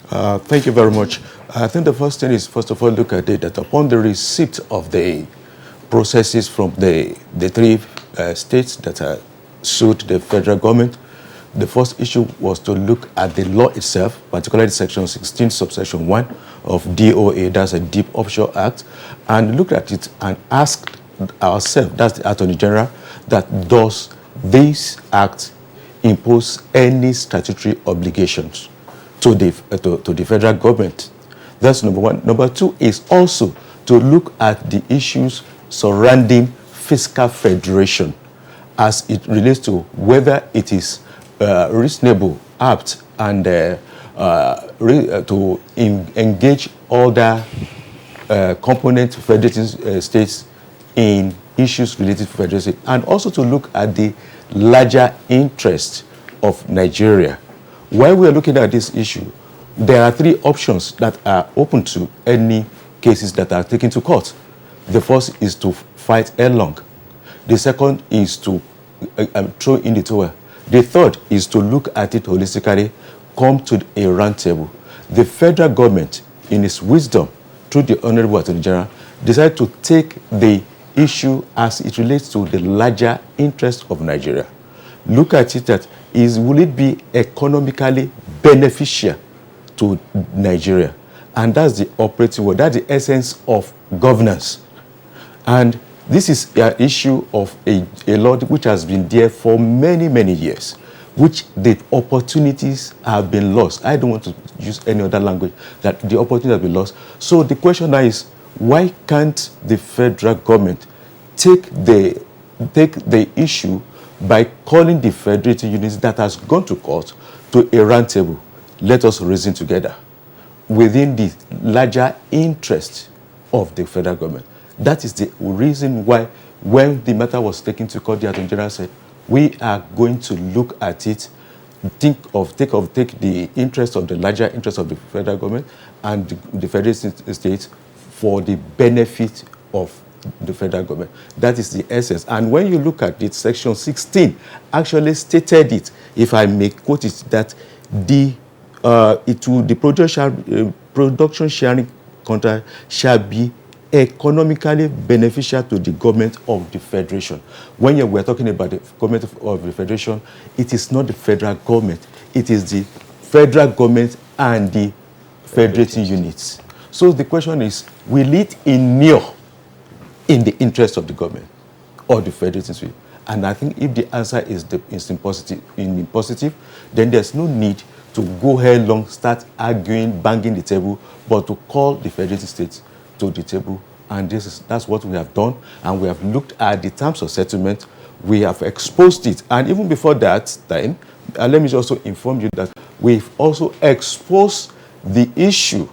Thank you very much. I think the first thing is, first of all, look at it, that upon the receipt of the processes from the three states that are sued the federal government. The first issue was to look at the law itself, particularly Section 16, subsection 1 of DOA, that's a Deep Offshore Act, and looked at it and asked ourselves, that's the Attorney General, that does this act impose any statutory obligations to the federal government? That's number one. Number two is also to look at the issues surrounding fiscal federation as it relates to whether it is reasonable, apt, and to engage other component federating states in issues related to federation, and also to look at the larger interest of Nigeria. While we are looking at this issue, there are three options that are open to any cases that are taken to court. The first is to fight headlong. The second is to throw in the towel. The third is to look at it holistically, come to a round table. The federal government, in its wisdom, through the Honorable Attorney General, decided to take the issue as it relates to the larger interest of Nigeria. Look at it that will it be economically beneficial to Nigeria? And that's the operating word, that's the essence of governance. And this is an issue of a law which has been there for many, many years, which the opportunities have been lost. I don't want to use any other language, that the opportunity has been lost. So the question now is, why can't the federal government take the issue by calling the federating units that has gone to court to a round table? Let us reason together within the larger interest of the federal government. That is the reason why, when the matter was taken to court, the Attorney General said, we are going to look at it, take the interest of the larger interest of the federal government and the federal states for the benefit of the federal government. That is the essence. And when you look at it, Section 16 actually stated it, if I may quote it, that the production sharing contract shall be economically beneficial to the government of the federation. When we're talking about the government of the federation, it is not the federal government, it is the federal government and the federating units. So the question is, will it inure in the interest of the government or the federating unit? And I think if the answer is in positive, then there's no need to go headlong, start arguing, banging the table, but to call the federating states to the table. And that's what we have done. And we have looked at the terms of settlement. We have exposed it. And even before that time, let me also inform you that we've also exposed the issue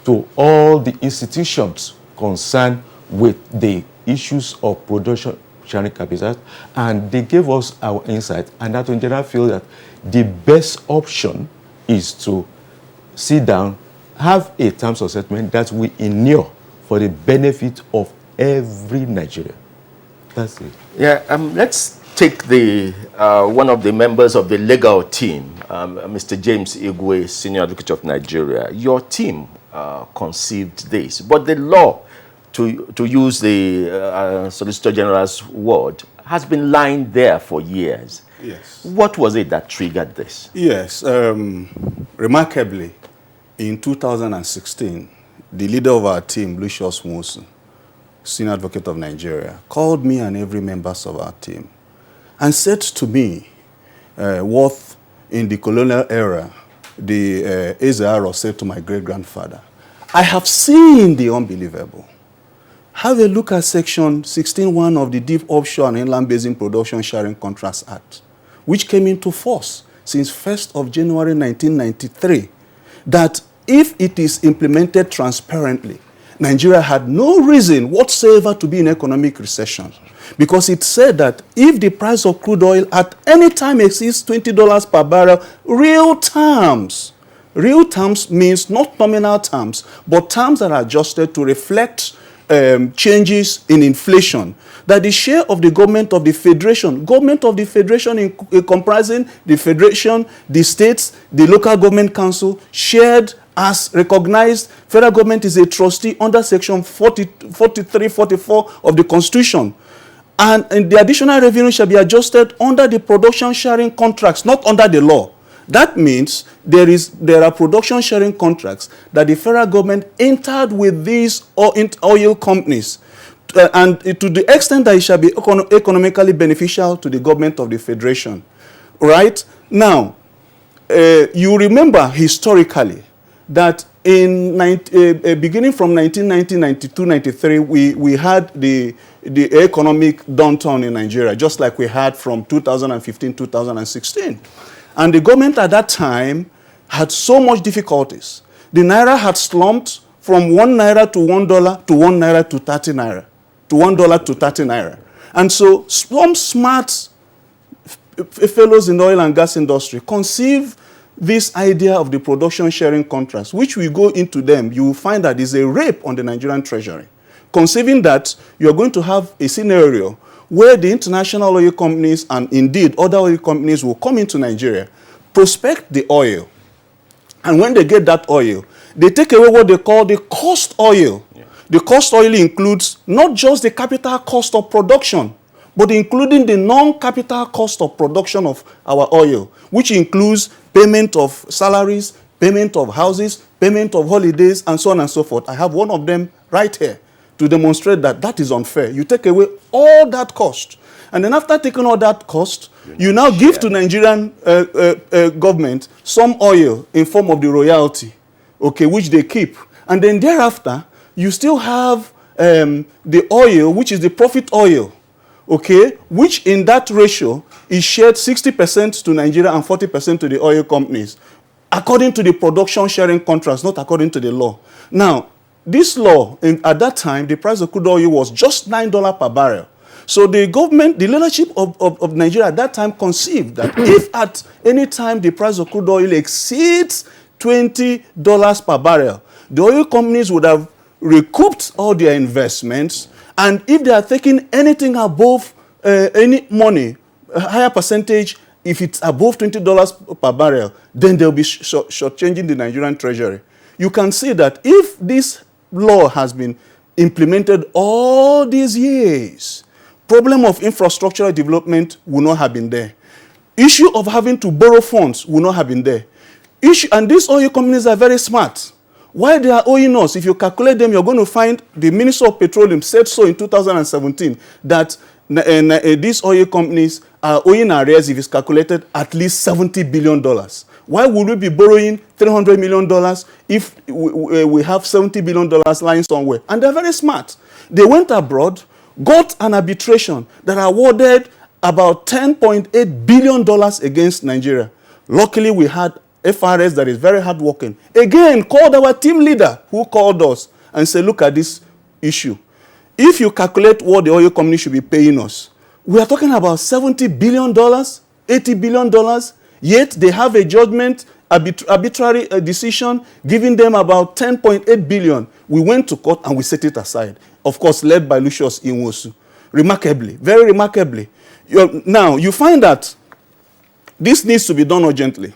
to all the institutions concerned with the issues of production sharing capital, and they gave us our insight. And that in general feel that the best option is to sit down, have a terms of settlement that we inure for the benefit of every Nigerian. That's it. Yeah, let's take the one of the members of the legal team, Mr. James Igwe, Senior Advocate of Nigeria. Your team conceived this, but the law, to use the Solicitor General's word, has been lying there for years. Yes. What was it that triggered this? Yes. Remarkably, in 2016, the leader of our team, Lucius Musu, Senior Advocate of Nigeria, called me and every member of our team and said to me, what in the colonial era, the Ezra said to my great-grandfather, I have seen the unbelievable. Have a look at Section 16.1 of the Deep Offshore and Inland Basin Production Sharing Contracts Act, which came into force since 1st of January 1993, that if it is implemented transparently, Nigeria had no reason whatsoever to be in economic recession, because it said that if the price of crude oil at any time exceeds $20 per barrel, real terms means not nominal terms, but terms that are adjusted to reflect changes in inflation, that the share of the government of the federation comprising the federation, the states, the local government council, shared as recognized, federal government is a trustee under section 43, 44 of the Constitution. And the additional revenue shall be adjusted under the production sharing contracts, not under the law. That means there are production sharing contracts that the federal government entered with these oil companies, and to the extent that it shall be economically beneficial to the government of the federation. Right? Now, you remember historically that beginning from 1990, 92, 93, we had the economic downturn in Nigeria, just like we had from 2015, 2016. And the government at that time had so much difficulties. The naira had slumped from 1 naira to $1 to 1 naira to 30 naira, to $1 to 30 naira. And so some smart fellows in the oil and gas industry conceive this idea of the production sharing contracts, which we go into them, you will find that is a rape on the Nigerian treasury. Conceiving that you are going to have a scenario where the international oil companies and indeed other oil companies will come into Nigeria, prospect the oil, and when they get that oil, they take away what they call the cost oil. Yeah. The cost oil includes not just the capital cost of production, but including the non-capital cost of production of our oil, which includes payment of salaries, payment of houses, payment of holidays, and so on and so forth. I have one of them right here to demonstrate that that is unfair. You take away all that cost. And then after taking all that cost, you now give to Nigerian government some oil in form of the royalty, okay, which they keep. And then thereafter, you still have the oil, which is the profit oil, okay, which in that ratio is shared 60% to Nigeria and 40% to the oil companies, according to the production sharing contracts, not according to the law. Now, this law, at that time, the price of crude oil was just $9 per barrel. So the government, the leadership of Nigeria at that time conceived that if at any time the price of crude oil exceeds $20 per barrel, the oil companies would have recouped all their investments, and if they are taking anything above any money, a higher percentage, if it's above $20 per barrel, then they'll be shortchanging the Nigerian treasury. You can see that if this law has been implemented all these years, problem of infrastructural development will not have been there. Issue of having to borrow funds will not have been there. And these oil companies are very smart. Why they are owing us, if you calculate them, you're going to find the Minister of Petroleum said so in 2017 that these oil companies are owing arrears, if it's calculated, at least $70 billion. Why would we be borrowing $300 million if we have $70 billion lying somewhere? And they're very smart. They went abroad, got an arbitration that awarded about $10.8 billion against Nigeria. Luckily, we had FRS that is very hardworking. Again, called our team leader who called us and said, look at this issue. If you calculate what the oil company should be paying us, we are talking about $70 billion, $80 billion, yet they have a judgment, arbitrary decision, giving them about $10.8 billion. We went to court and we set it aside. Of course, led by Lucius Inwosu. Remarkably, very remarkably. Now, you find that this needs to be done urgently.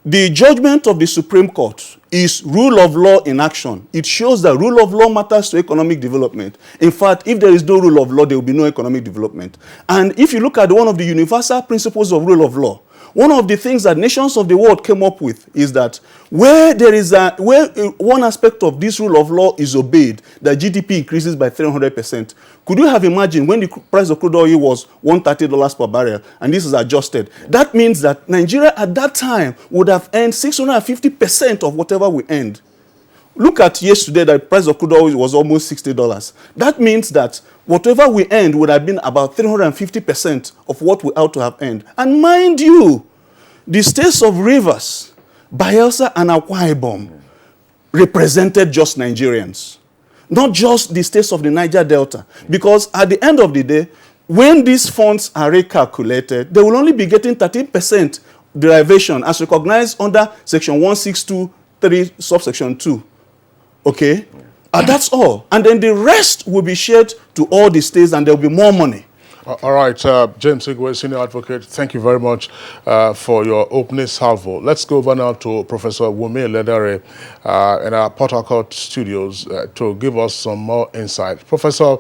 The judgment of the Supreme Court is rule of law in action. It shows that rule of law matters to economic development. In fact, if there is no rule of law, there will be no economic development. And if you look at one of the universal principles of rule of law, one of the things that nations of the world came up with is that where one aspect of this rule of law is obeyed, the GDP increases by 300%. Could you have imagined when the price of crude oil was $130 per barrel and this is adjusted? That means that Nigeria at that time would have earned 650% of whatever we earned. Look at yesterday, the price of crude oil was almost $60. That means that whatever we earned would have been about 350% of what we ought to have earned. And mind you, the states of Rivers, Bayelsa, and Akwa Ibom represented just Nigerians, not just the states of the Niger Delta. Because at the end of the day, when these funds are recalculated, they will only be getting 13% derivation as recognized under Section 1623, subsection 2. Okay? That's all. And then the rest will be shared to all the states and there will be more money. All right, James Igwe, Senior Advocate, thank you very much for your opening salvo. Let's go over now to Professor Wumi Ledare in our Port Harcourt studios to give us some more insight. Professor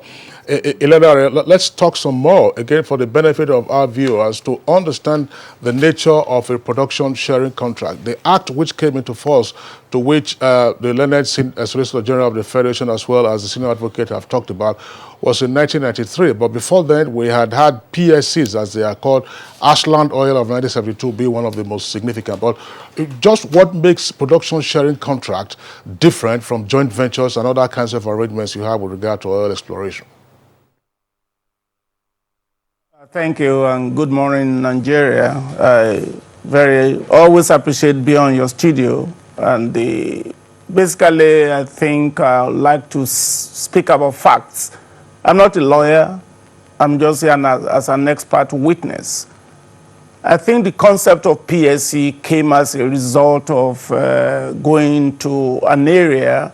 Ledare, let's talk some more, again, for the benefit of our viewers to understand the nature of a production sharing contract. The act which came into force, to which the learned Solicitor General of the Federation as well as the Senior Advocate have talked about, was in 1993. But before then, we had PSCs, as they are called, Ashland Oil of 1972 being one of the most significant. But just what makes production sharing contract different from joint ventures and other kinds of arrangements you have with regard to oil exploration? Thank you, and good morning, Nigeria. I always appreciate being on your studio. And basically, I think I would like to speak about facts. I'm not a lawyer. I'm just here as an expert witness. I think the concept of PSC came as a result of going to an area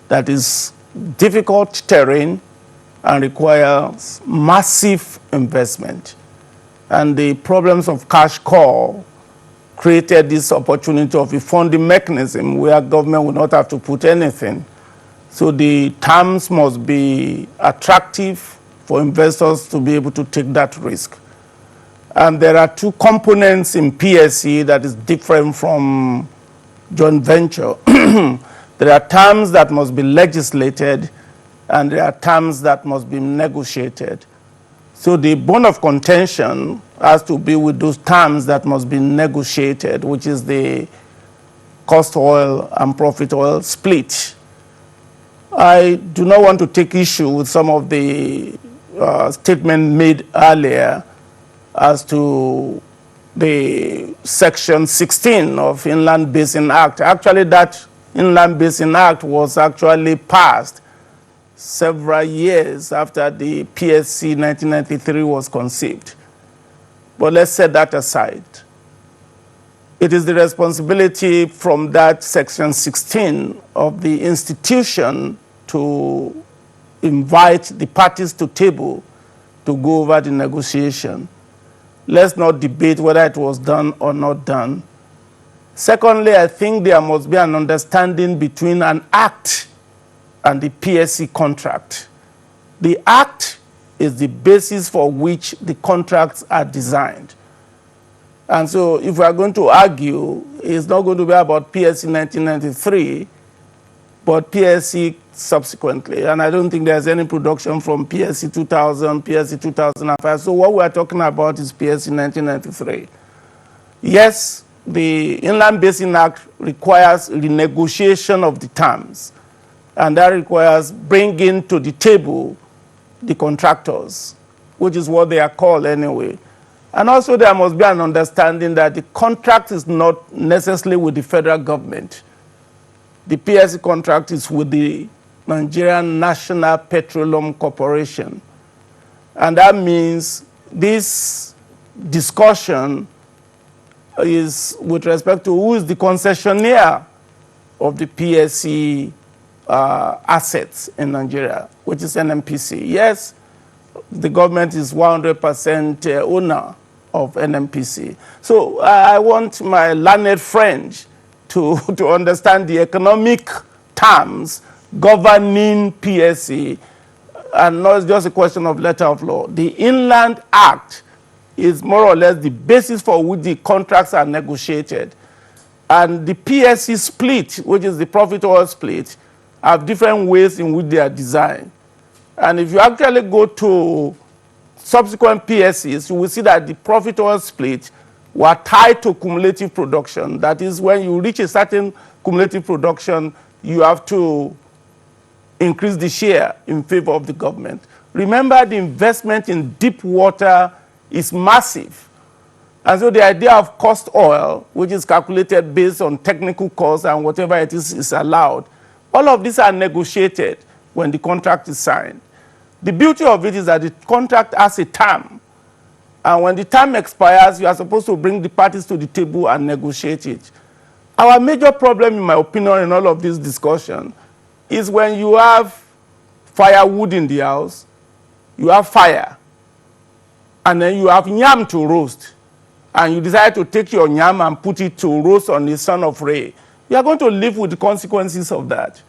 that is difficult terrain and requires massive investment. And the problems of cash call created this opportunity of a funding mechanism where government will not have to put anything. So the terms must be attractive for investors to be able to take that risk. And there are two components in PSC that is different from joint venture. There are terms that must be legislated, and there are terms that must be negotiated. So the bone of contention has to be with those terms that must be negotiated, which is the cost oil and profit oil split. I do not want to take issue with some of the statements made earlier as to the Section 16 of Inland Basin Act. Actually, that Inland Basin Act was actually passed several years after the PSC 1993 was conceived. But let's set that aside. It is the responsibility from that Section 16 of the institution to invite the parties to table to go over the negotiation. Let's not debate whether it was done or not done. Secondly, I think there must be an understanding between an act and the PSC contract. The act is the basis for which the contracts are designed. And so if we are going to argue, it's not going to be about PSC 1993, but PSC subsequently. And I don't think there's any production from PSC 2000, PSC 2005. So what we are talking about is PSC 1993. Yes, the Inland Basin Act requires renegotiation of the terms. And that requires bringing to the table the contractors, which is what they are called anyway. And also there must be an understanding that the contract is not necessarily with the federal government. The PSC contract is with the Nigerian National Petroleum Corporation. And that means this discussion is with respect to who is the concessionaire of the PSC assets in Nigeria, which is NNPC. Yes, the government is 100% owner of NNPC. So I want my learned friend to understand the economic terms governing PSC, and not just a question of letter of law. The Inland Act is more or less the basis for which the contracts are negotiated. And the PSC split, which is the profit oil split, have different ways in which they are designed. And if you actually go to subsequent PSCs, you will see that the profit oil split were tied to cumulative production. That is, when you reach a certain cumulative production, you have to increase the share in favor of the government. Remember, the investment in deep water is massive. And so the idea of cost oil, which is calculated based on technical costs and whatever it is allowed, all of these are negotiated when the contract is signed. The beauty of it is that the contract has a term. And when the term expires, you are supposed to bring the parties to the table and negotiate it. Our major problem, in my opinion, in all of this discussion is when you have firewood in the house, you have fire. and then you have yam to roast, and you decide to take your yam and put it to roast on the sun of Ray, you are going to live with the consequences of that.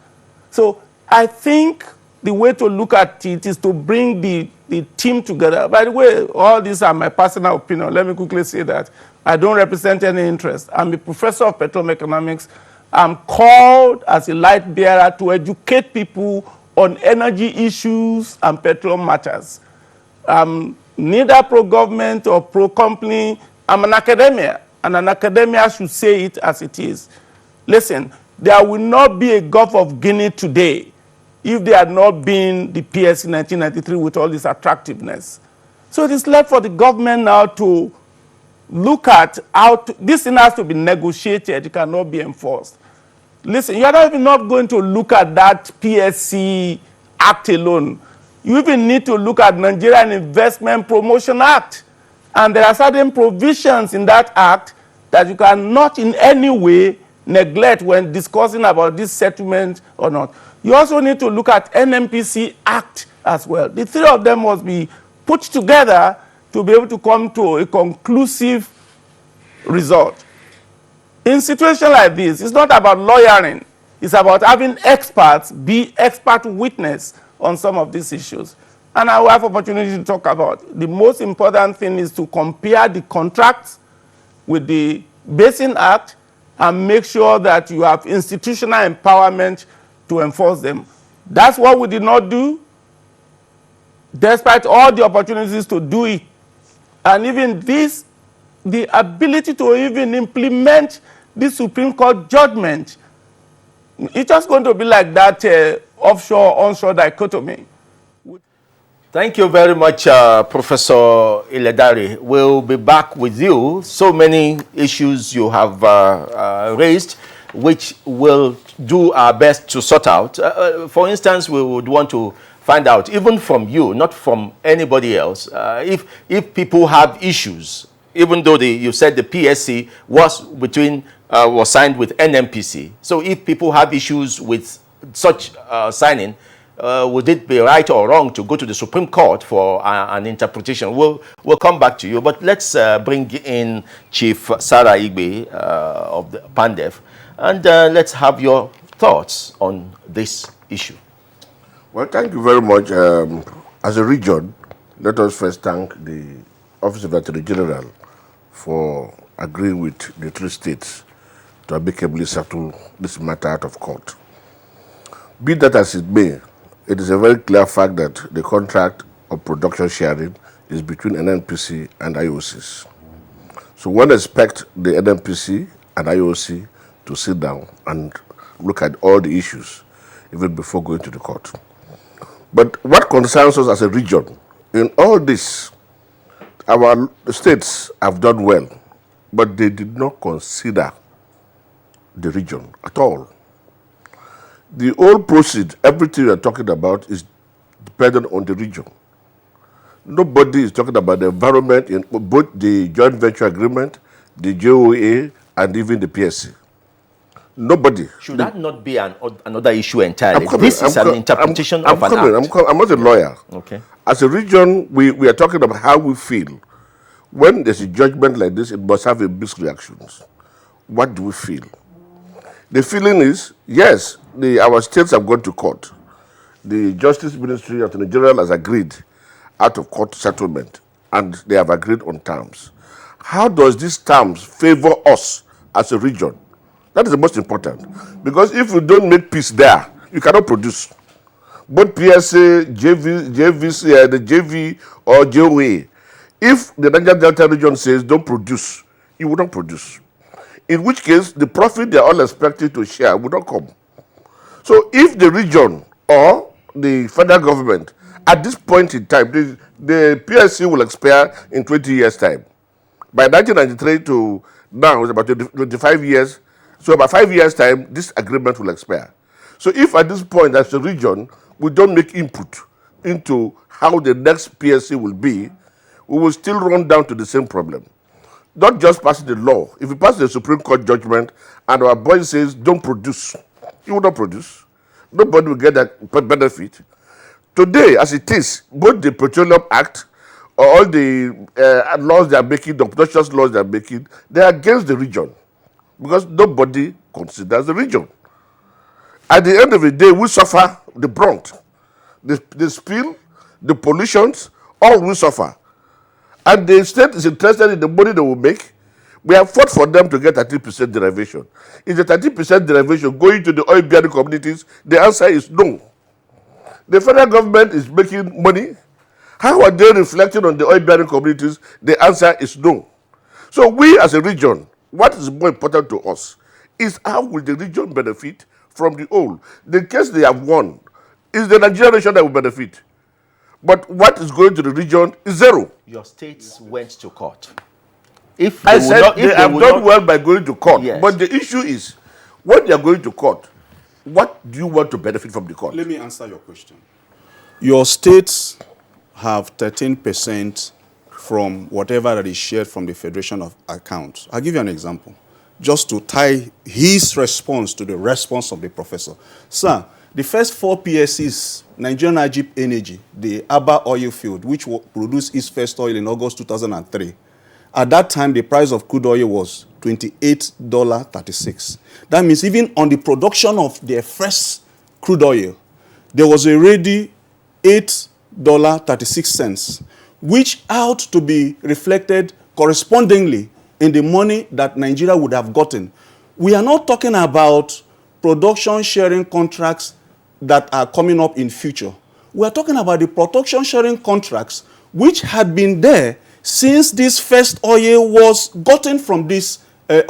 So I think the way to look at it is to bring the team together. By the way, all these are my personal opinion. Let me quickly say that. I don't represent any interest. I'm a professor of petroleum economics. I'm called as a light bearer to educate people on energy issues and petroleum matters. I'm neither pro-government or pro-company. I'm an academia, and an academia should say it as it is. Listen, there will not be a Gulf of Guinea today if there had not been the PSC 1993 with all this attractiveness. So it is left for the government now to look at how this thing has to be negotiated. It cannot be enforced. Listen, you are not even not going to look at that PSC Act alone. You even need to look at Nigerian Investment Promotion Act. And there are certain provisions in that act that you cannot in any way neglect when discussing about this settlement or not. You also need to look at NMPC Act as well. The three of them must be put together to be able to come to a conclusive result. In situations like this, it's not about lawyering. It's about having experts be expert witness on some of these issues. And I will have opportunity to talk about. The most important thing is to compare the contracts with the Basin Act and make sure that you have institutional empowerment to enforce them. That's what we did not do, despite all the opportunities to do it. And even this, the ability to even implement the Supreme Court judgment, it's just going to be like that offshore-onshore dichotomy. Thank you very much, Professor Iledari. We'll be back with you. So many issues you have raised, which we'll do our best to sort out. For instance, we would want to find out, even from you, not from anybody else, if people have issues, even though you said the PSC was signed with NMPC. So if people have issues with such signing, would it be right or wrong to go to the Supreme Court for an interpretation? We'll come back to you, but let's bring in Chief Sarah Igbe of the PANDEF, and let's have your thoughts on this issue. Well, thank you very much. As a region, let us first thank the Office of the Attorney General for agreeing with the three states to amicably settle this matter out of court. Be that as it may, it is a very clear fact that the contract of production sharing is between NNPC and IOCs. So one expects the NNPC and IOC to sit down and look at all the issues even before going to the court. But what concerns us as a region, in all this, our states have done well, but they did not consider the region at all. The whole proceed, everything we are talking about is dependent on the region. Nobody is talking about the environment in both the joint venture agreement, the JOA, and even the PSC. Nobody. Should that not be another issue entirely? This is an interpretation of an act. I'm not a lawyer. Okay. As a region, we are talking about how we feel. When there's a judgment like this, it must have a mixed reactions. What do we feel? The feeling is, yes, our states have gone to court. The Justice Ministry of the Nigeria has agreed out of court settlement, and they have agreed on terms. How does these terms favor us as a region? That is the most important. Because if you don't make peace there, you cannot produce. Both PSA, JVC, the JV, or JOA, if the Niger Delta region says don't produce, you will not produce. In which case, the profit they are all expected to share would not come. So if the region or the federal government, at this point in time, the PSC will expire in 20 years' time. By 1993 to now, it's about 25 years. So about 5 years' time, this agreement will expire. So if at this point, as a region, we don't make input into how the next PSC will be, we will still run down to the same problem. Not just passing the law. If you pass the Supreme Court judgment and our boy says don't produce, you will not produce. Nobody will get that benefit. Today, as it is, both the Petroleum Act all the laws they are making, the protections laws they are making, they are against the region because nobody considers the region. At the end of the day, we suffer the brunt. The spill, the pollutions, all we suffer. And the state is interested in the money they will make. We have fought for them to get 30% derivation. Is the 30% derivation going to the oil-bearing communities? The answer is no. The federal government is making money. How are they reflecting on the oil-bearing communities? The answer is no. So we as a region, what is more important to us is how will the region benefit from the oil. The case they have won is the Nigerian nation that will benefit. But what is going to the region is zero. Your states went to court. If I said they have done well by going to court. Yes. But the issue is, when they are going to court, what do you want to benefit from the court? Let me answer your question. Your states have 13% from whatever that is shared from the Federation of Accounts. I'll give you an example, just to tie his response to the response of the professor. Sir, the first 4 PSCs, Nigerian Egypt Energy, the Aba oil field, which produced its first oil in August 2003, at that time, the price of crude oil was $28.36. That means even on the production of their first crude oil, there was already $8.36, which ought to be reflected correspondingly in the money that Nigeria would have gotten. We are not talking about production sharing contracts that are coming up in future. We are talking about the production sharing contracts which had been there since this first oil was gotten from this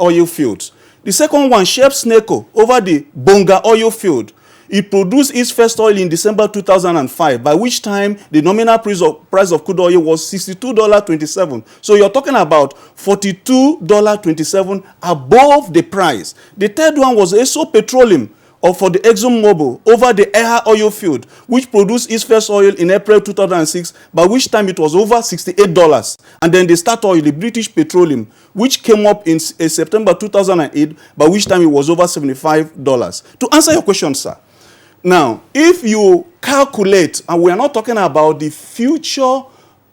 oil fields. The second one, Shep Sneko, over the Bonga oil field. It produced its first oil in December 2005, by which time the nominal price of crude oil was $62.27. So you're talking about $42.27 above the price. The third one was Esso Petroleum, or for the ExxonMobil, over the Eha oil field, which produced its first oil in April 2006, by which time it was over $68. And then the Statoil, the British Petroleum, which came up in September 2008, by which time it was over $75. To answer your question, sir, now, if you calculate, and we are not talking about the future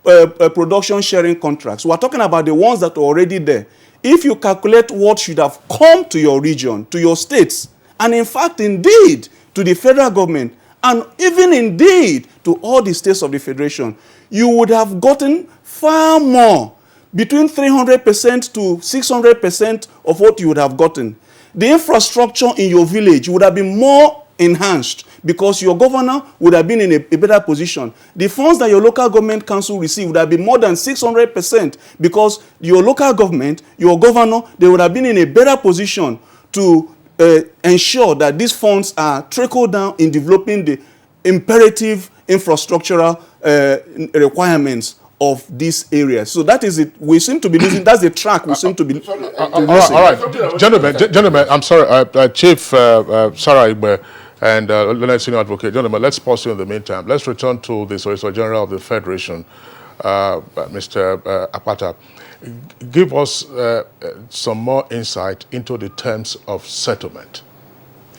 production sharing contracts, we are talking about the ones that are already there. If you calculate what should have come to your region, to your states, and in fact, indeed, to the federal government, and even indeed to all the states of the federation, you would have gotten far more, between 300% to 600% of what you would have gotten. The infrastructure in your village would have been more enhanced because your governor would have been in a better position. The funds that your local government council received would have been more than 600% because your local government, your governor, they would have been in a better position to ensure that these funds are trickled down in developing the imperative infrastructural requirements of these areas. So that is it. We seem to be losing. That's the track we seem to be losing. All right. Gentlemen, I'm sorry. Chief Sarah Igbe and Leonard Senior Advocate. Gentlemen, let's pause here in the meantime. Let's return to the Solicitor General of the Federation, Mr. Akpata. Give us some more insight into the terms of settlement.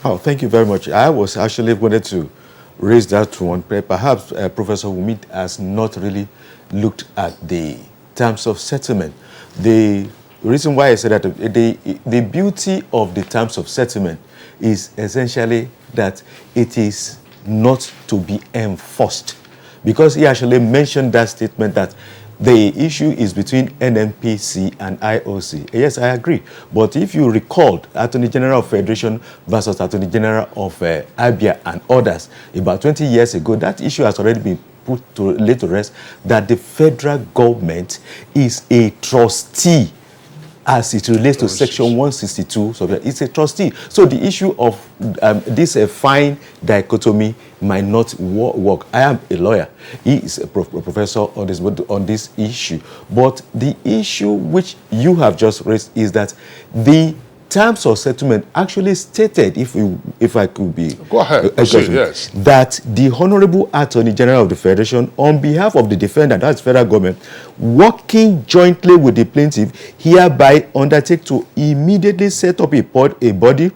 Oh, thank you very much. I was actually wanted to raise that one. Perhaps Professor Wumit has not really looked at the terms of settlement. The reason why I said that, the beauty of the terms of settlement is essentially that it is not to be enforced. Because he actually mentioned that statement that the issue is between NNPC and IOC. Yes, I agree. But if you recall, Attorney General of Federation versus Attorney General of Abia and others, about 20 years ago, that issue has already been put to laid to rest, that the federal government is a trustee as it relates to Section 162. So it's a trustee. So the issue of this fine dichotomy might not work. I am a lawyer. He is a professor on this issue. But the issue which you have just raised is that the terms of settlement actually stated, if I could be... Go ahead. Yes. That the Honorable Attorney General of the Federation, on behalf of the defendant, that's federal government, working jointly with the plaintiff, hereby undertake to immediately set up a body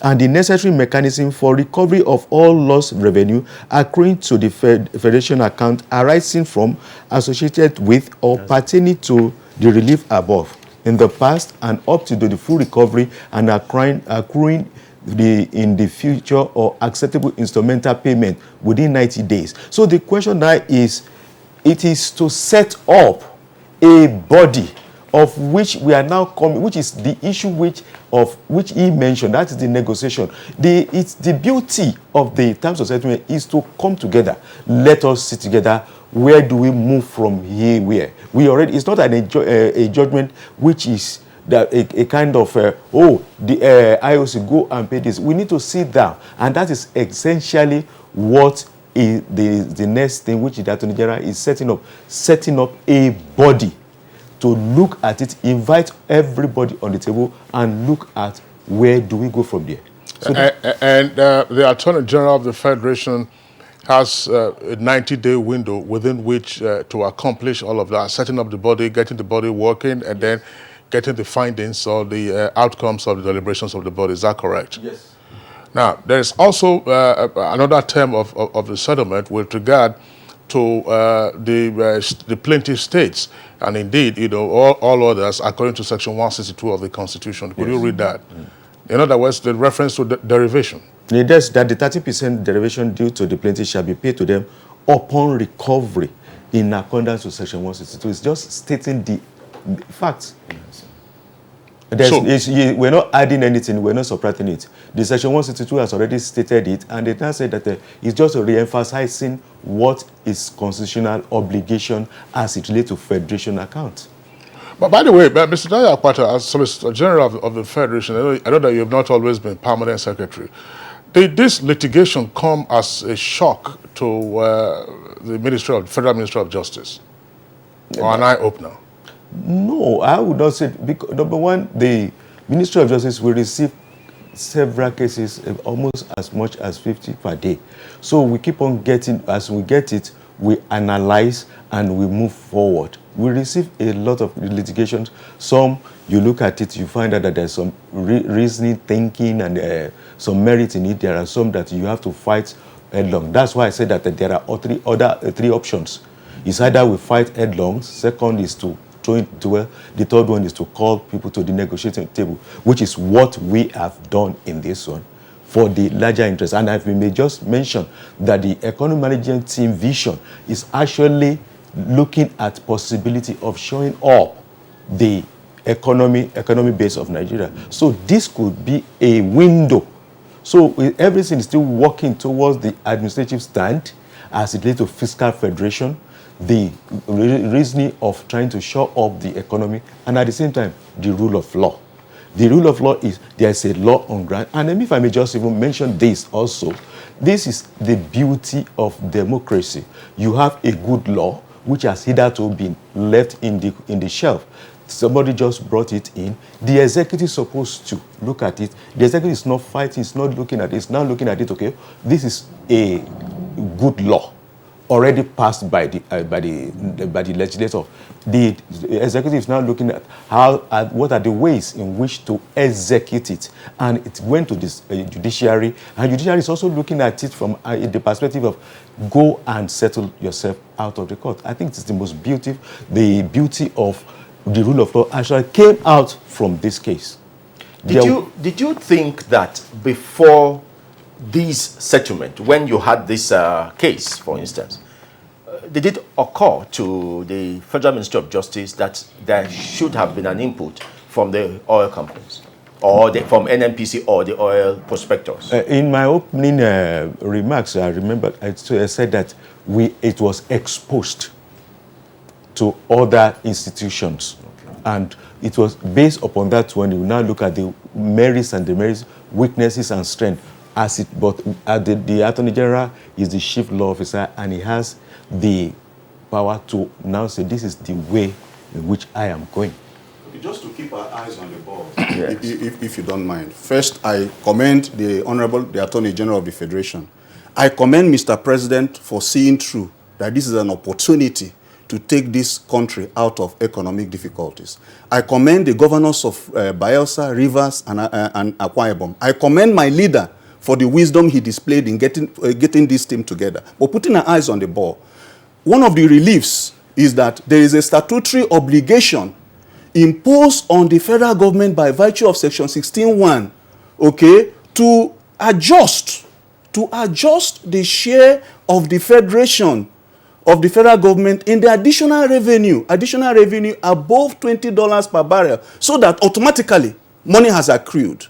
and the necessary mechanism for recovery of all lost revenue accruing to the Federation account arising from, associated with, or pertaining to the relief above in the past and up to the full recovery and accruing in the future or acceptable instrumental payment within 90 days. So the question now is, it is to set up a body of which we are now coming, which is the issue which he mentioned, that is the negotiation. It's the beauty of the terms of settlement is to come together. Let us sit together. Where do we move from here? Where we already, it's not a judgment which is that a kind of the IOC go and pay this. We need to sit down, and that is essentially what is the next thing which the Attorney General is setting up a body to look at it, invite everybody on the table, and look at where do we go from there. So the Attorney General of the Federation has a 90-day window within which to accomplish all of that, setting up the body, getting the body working, and then getting the findings or the outcomes of the deliberations of the body. Is that correct? Yes. Now, there is also another term of the settlement with regard to the plaintiff states, and indeed, all others, according to Section 162 of the Constitution. Could you read that? In other words, the reference to derivation. It does that the 30% derivation due to the plaintiff shall be paid to them upon recovery in accordance with Section 162. It's just stating the facts. We're not adding anything, we're not subtracting it. The Section 162 has already stated it, and it has said that it's just re-emphasizing what is constitutional obligation as it relates to federation account. But by the way, Mr. Daya Akpata, as Solicitor General of the Federation, I know that you have not always been permanent secretary. Did this litigation come as a shock to the Federal Ministry of Justice? Or an eye-opener? No, I would not say, because number one, the Ministry of Justice will receive several cases, almost as much as 50 per day. So we keep on getting, as we get it, we analyze and we move forward. We receive a lot of litigations. Some, you look at it, you find out that there's some reasoning, thinking, and some merit in it. There are some that you have to fight headlong. That's why I said that there are three options. It's either we fight headlong, second is to throw it to well, the third one is to call people to the negotiating table, which is what we have done in this one for the larger interest. And I may just mention that the economic management team vision is actually looking at possibility of showing up the economy base of Nigeria. So this could be a window. So everything is still working towards the administrative stand as it relates to fiscal federation, the reasoning of trying to shore up the economy, and at the same time, the rule of law. The rule of law is there is a law on ground. And if I may just even mention this also, this is the beauty of democracy. You have a good law which has hitherto been left in the shelf. Somebody just brought it in. The executive is supposed to look at it. The executive is not fighting, it's not looking at it, it's now looking at it, okay, this is a good law already passed by the legislature. The executive is now looking at what are the ways in which to execute it, and it went to this judiciary, and judiciary is also looking at it from the perspective of go and settle yourself out of the court. I think it's the most beautiful, the beauty of the rule of law actually came out from this case. Did you think that before this settlement, when you had this case, for instance, did it occur to the Federal Ministry of Justice that there should have been an input from the oil companies, or from NNPC or the oil prospectors? In my opening remarks, I remember I said that it was exposed to other institutions, and it was based upon that when you now look at the merits and demerits, weaknesses and strengths. But the Attorney General is the chief law officer, and he has the power to now say this is the way in which I am going. Just to keep our eyes on the ball, yes. if you don't mind. First, I commend the Attorney General of the Federation. I commend Mr. President for seeing through that this is an opportunity to to take this country out of economic difficulties. I commend the governors of Bayelsa, Rivers, and Akwa Ibom. I commend my leader for the wisdom he displayed in getting this team together. But putting our eyes on the ball, one of the reliefs is that there is a statutory obligation imposed on the federal government by virtue of Section 16(1), okay, to adjust the share of the federation, of the federal government in the additional revenue above $20 per barrel, so that automatically money has accrued.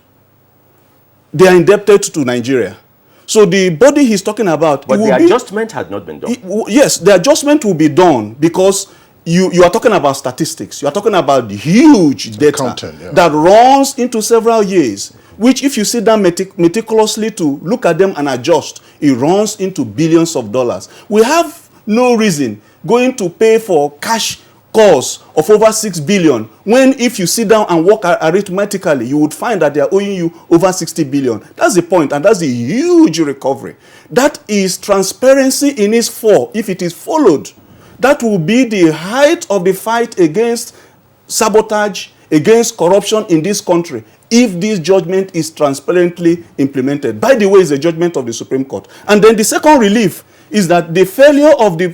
They are indebted to Nigeria. So the body he's talking about... But the adjustment had not been done. Yes, the adjustment will be done because you are talking about statistics. You are talking about the huge data that runs into several years, which if you sit down meticulously to look at them and adjust, it runs into billions of dollars. We have no reason going to pay for cash costs of over 6 billion when if you sit down and work arithmetically, you would find that they are owing you over 60 billion. That's the point, and that's a huge recovery. That is transparency in its form. If it is followed, that will be the height of the fight against sabotage, against corruption in this country, if this judgment is transparently implemented. By the way, it's a judgment of the Supreme Court. And then the second relief is that the failure of the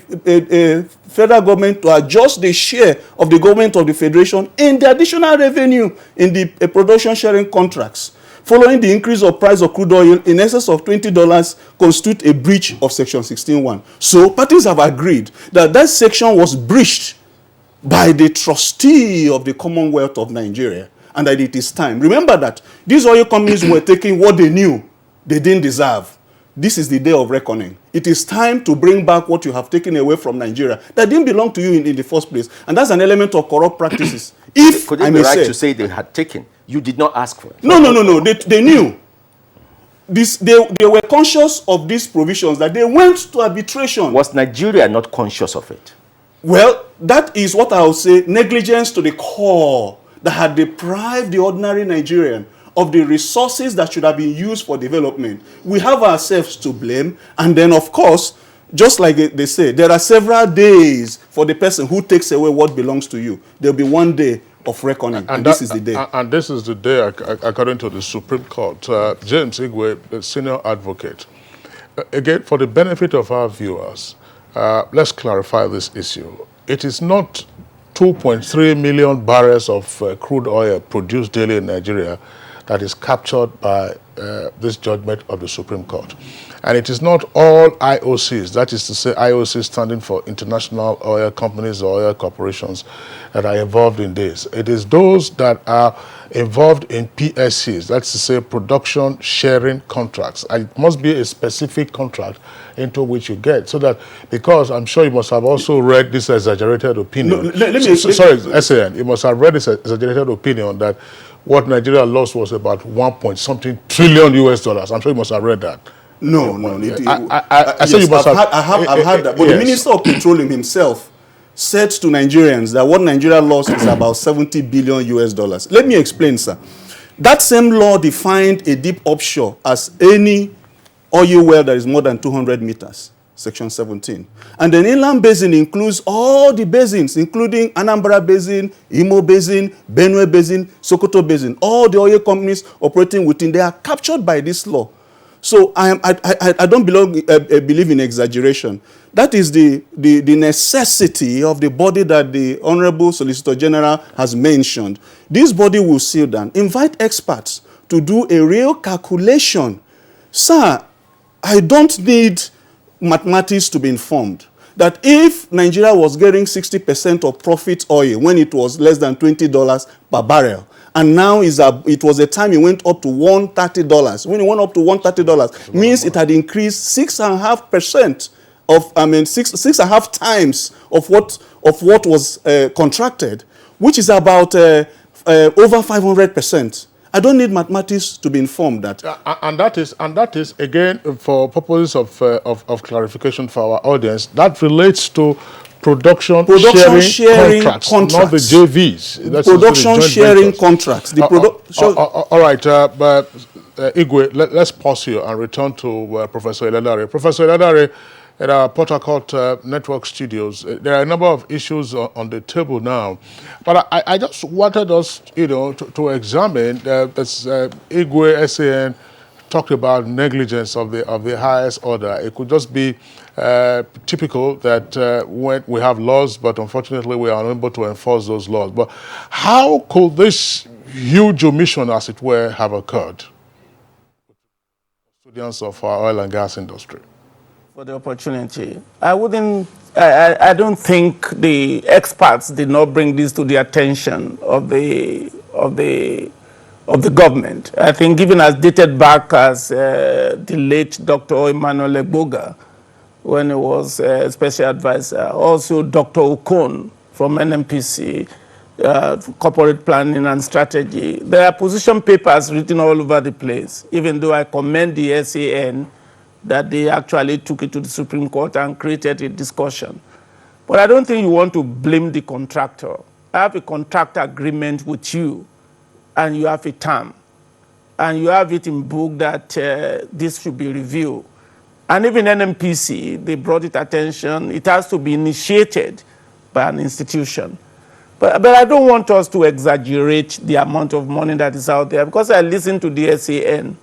federal government to adjust the share of the government of the federation in the additional revenue in the production sharing contracts following the increase of price of crude oil in excess of $20 constitute a breach of Section 16(1). So parties have agreed that that section was breached by the trustee of the Commonwealth of Nigeria and that it is time. Remember that these oil companies were taking what they knew they didn't deserve. This is the day of reckoning. It is time to bring back what you have taken away from Nigeria that didn't belong to you in the first place. And that's an element of corrupt practices. If could it be right to say they had taken? You did not ask for it. No. They knew. They were conscious of these provisions that they went to arbitration. Was Nigeria not conscious of it? Well, that is what I would say, negligence to the core that had deprived the ordinary Nigerian of the resources that should have been used for development. We have ourselves to blame. And then, of course, just like they say, there are several days for the person who takes away what belongs to you. There will be one day of reckoning, and this is the day. And this is the day, according to the Supreme Court. James Igwe, the senior advocate. Again, for the benefit of our viewers, let's clarify this issue. It is not 2.3 million barrels of crude oil produced daily in Nigeria that is captured by this judgment of the Supreme Court. And it is not all IOCs, that is to say IOCs standing for international oil companies or oil corporations, that are involved in this. It is those that are involved in PSCs, that's to say production sharing contracts. And it must be a specific contract into which you get, so that, because I'm sure you must have also read this exaggerated opinion. SAN, you must have read this exaggerated opinion that what Nigeria lost was about 1.something trillion US dollars. I'm sure you must have read that. No. I said you must have. I've heard that. But the Minister of Petroleum himself said to Nigerians that what Nigeria lost is about 70 billion US dollars. Let me explain, sir. That same law defined a deep offshore as any oil well that is more than 200 meters. Section 17. And the inland basin includes all the basins, including Anambra Basin, Imo Basin, Benue Basin, Sokoto Basin. All the oil companies operating within, they are captured by this law. So I don't believe in exaggeration. That is the necessity of the body that the Honorable Solicitor General has mentioned. This body will sit down, invite experts to do a real calculation. Sir, I don't need mathematics to be informed that if Nigeria was getting 60% of profit oil when it was less than $20 per barrel, and now it was a time it went up to $130. When it went up to $130, means it had increased 6.5% of, six and a half times of what was contracted, which is about over 500%. I don't need mathematics to be informed that. And that is again, for purposes of clarification for our audience, that relates to production sharing contracts, not the JVs. That's production sharing contracts. All right, but Igwe, let's pause here and return to Professor Eladare. Professor Eladare, at our Port Harcourt network studios. There are a number of issues on the table now, but I just wanted us, to examine this Igwe SAN talked about negligence of the highest order. It could just be typical that when we have laws, but unfortunately we are unable to enforce those laws. But how could this huge omission, as it were, have occurred? Students of our oil and gas industry. For the opportunity. I don't think the experts did not bring this to the attention of the government. I think even as dated back as the late Dr. Emmanuel Egboga, when he was special advisor, also Dr. Okon from NMPC, corporate planning and strategy. There are position papers written all over the place, even though I commend the SAN that they actually took it to the Supreme Court and created a discussion. But I don't think you want to blame the contractor. I have a contract agreement with you, and you have a term, and you have it in book that this should be reviewed. And even NMPC, they brought it attention. It has to be initiated by an institution. But I don't want us to exaggerate the amount of money that is out there, because I listened to the SAN.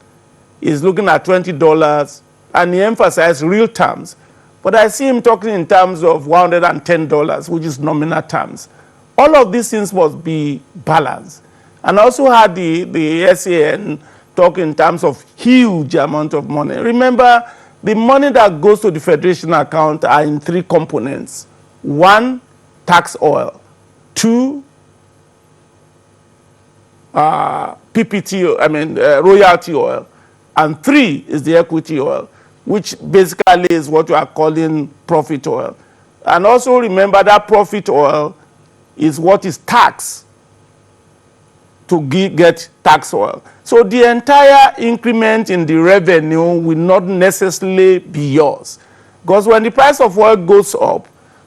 He's looking at $20, and he emphasized real terms. But I see him talking in terms of $110, which is nominal terms. All of these things must be balanced. And I also had the SAN talk in terms of huge amount of money. Remember, the money that goes to the Federation account are in three components. One, tax oil. Two, royalty oil. And three is the equity oil, which basically is what we are calling profit oil. And also remember that profit oil is what is taxed to get tax oil. So the entire increment in the revenue will not necessarily be yours. Because when the price of oil goes up,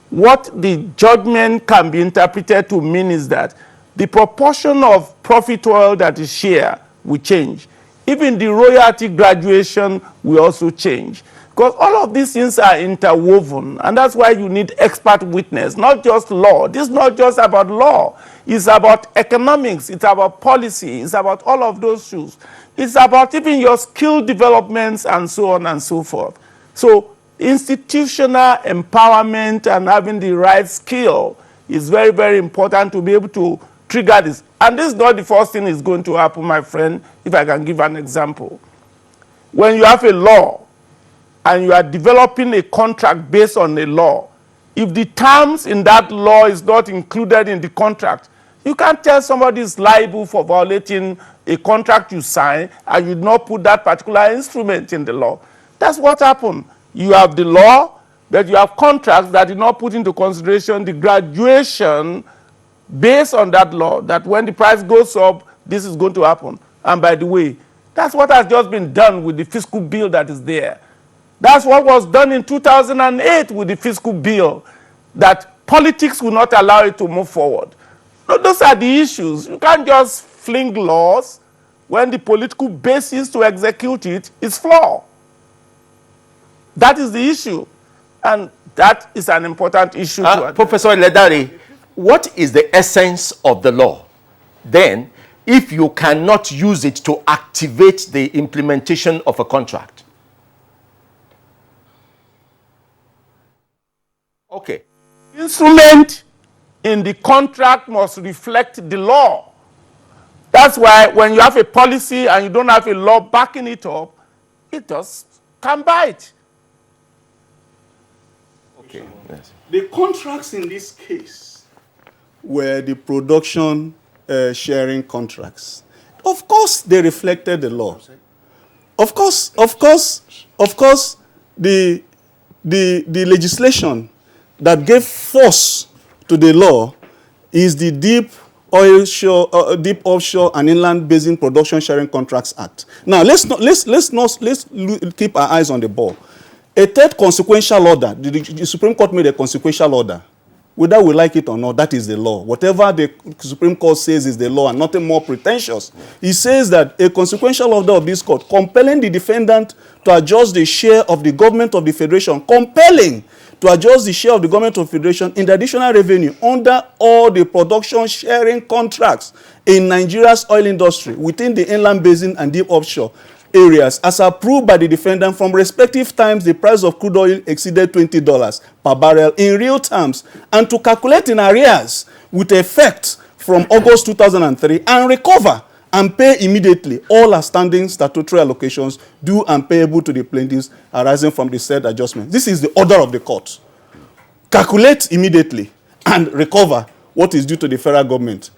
what the judgment can be interpreted to mean is that the proportion of profit oil that is shared will change. Even the royalty graduation will also change. Because all of these things are interwoven, and that's why you need expert witness, not just law. This is not just about law. It's about economics. It's about policy. It's about all of those issues. It's about even your skill developments and so on and so forth. So institutional empowerment and having the right skill is very, very important to be able to trigger this. And this is not the first thing that's going to happen, my friend, if I can give an example. When you have a law and you are developing a contract based on a law, if the terms in that law is not included in the contract, you can't tell somebody is liable for violating a contract you sign and you not put that particular instrument in the law. That's what happened. You have the law, but you have contracts that did not put into consideration the graduation based on that law, that when the price goes up, this is going to happen. And by the way, that's what has just been done with the fiscal bill that is there. That's what was done in 2008 with the fiscal bill, that politics will not allow it to move forward. So those are the issues. You can't just fling laws when the political basis to execute it is flawed. That is the issue. And that is an important issue to address. Professor Ledari, what is the essence of the law? Then, if you cannot use it to activate the implementation of a contract? Okay. Instrument in the contract must reflect the law. That's why when you have a policy and you don't have a law backing it up, it just can bite. Okay. Yes. The contracts in this case were the production sharing contracts. Of course, they reflected the law. Of course, the legislation that gave force to the law is the Deep Offshore and Inland Basin Production Sharing Contracts Act. Now, let's keep our eyes on the ball. A third consequential order, the Supreme Court made a consequential order Whether we like it or not, that is the law. Whatever the Supreme Court says is the law and nothing more pretentious. It says that a consequential order of this court compelling the defendant to adjust the share of the government of the federation, compelling to adjust the share of the government of the federation in the additional revenue under all the production sharing contracts in Nigeria's oil industry within the inland basin and deep offshore areas as approved by the defendant from respective times the price of crude oil exceeded $20 per barrel in real terms, and to calculate in arrears with effect from August 2003 and recover and pay immediately all outstanding statutory allocations due and payable to the plaintiffs arising from the said adjustment. This is the order of the court. Calculate immediately and recover what is due to the federal government.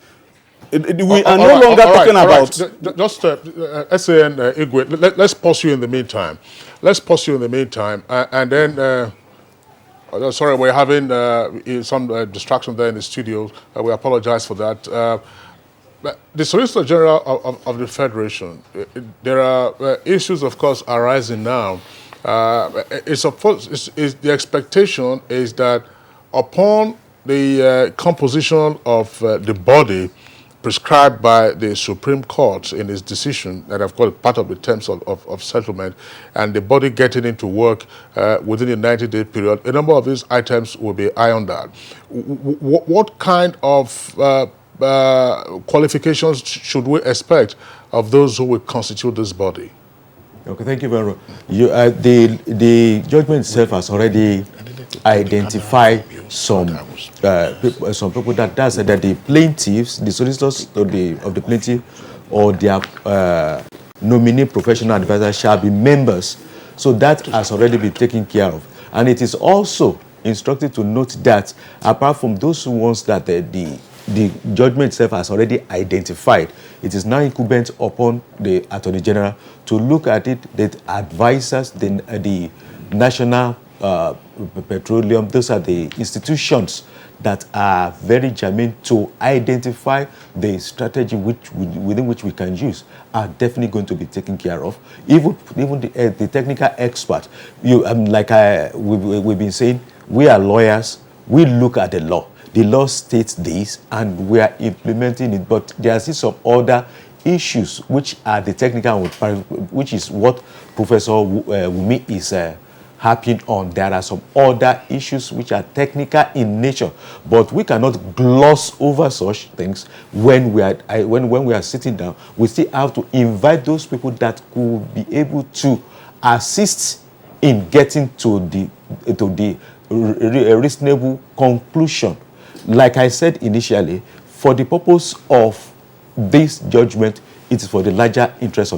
We are no longer talking about... Just SAN Igwe, let's pause you in the meantime. Let's pause you in the meantime. And then, sorry, we're having some distraction there in the studio. We apologize for that. The Solicitor General of the Federation, there are issues, of course, arising now. The expectation is that upon the composition of the body prescribed by the Supreme Court in its decision that I've called part of the terms of settlement, and the body getting into work within a 90-day period, a number of these items will be ironed out. What kind of qualifications should we expect of those who will constitute this body? Okay, thank you very much. The judgment itself has already identified some people that said that the plaintiffs, the solicitors of the plaintiff, or their nominee professional advisor shall be members. So that has already been taken care of. And it is also instructed to note that apart from those ones that the judgment itself has already identified, it is now incumbent upon the Attorney General to look at it, that advisors, the National Petroleum, those are the institutions that are very germane to identify the strategy within which we can use, are definitely going to be taken care of. Even the technical expert, we've been saying, we are lawyers, we look at the law. The law states this, and we are implementing it. But there are still some other issues which are the technical, which is what Professor Wumi is harping on. There are some other issues which are technical in nature, but we cannot gloss over such things when we are sitting down. We still have to invite those people that could be able to assist in getting to the reasonable conclusion. Like I said initially, for the purpose of this judgment, it is for the larger interest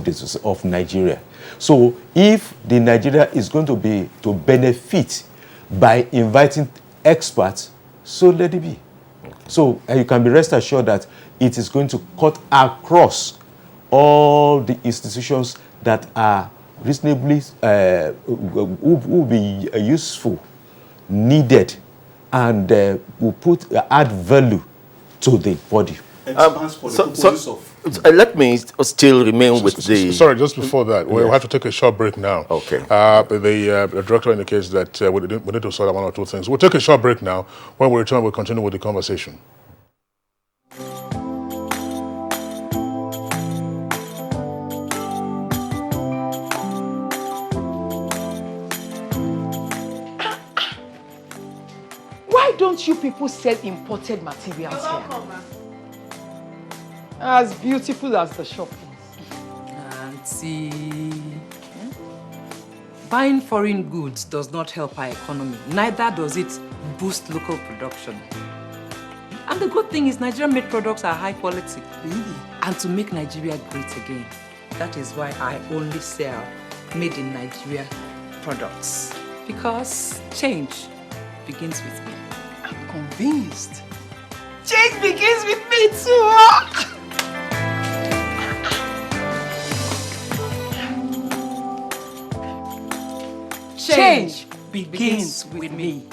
of Nigeria. So if the Nigeria is going to benefit by inviting experts, so let it be. So you can be rest assured that it is going to cut across all the institutions that are reasonably will be useful, needed, and will add value to the body. Let me still remain with the... Sorry, just before that, we'll have to take a short break now. Okay. The director indicates that we need to sort out one or two things. We'll take a short break now. When we return, we'll continue with the conversation. Why don't you people sell imported materials here? As beautiful as the shop is. Auntie, buying foreign goods does not help our economy. Neither does it boost local production. And the good thing is Nigerian-made products are high quality. And to make Nigeria great again, that is why I only sell made in Nigeria products. Because change begins with me. I'm convinced. Change begins with me too! Change begins with me.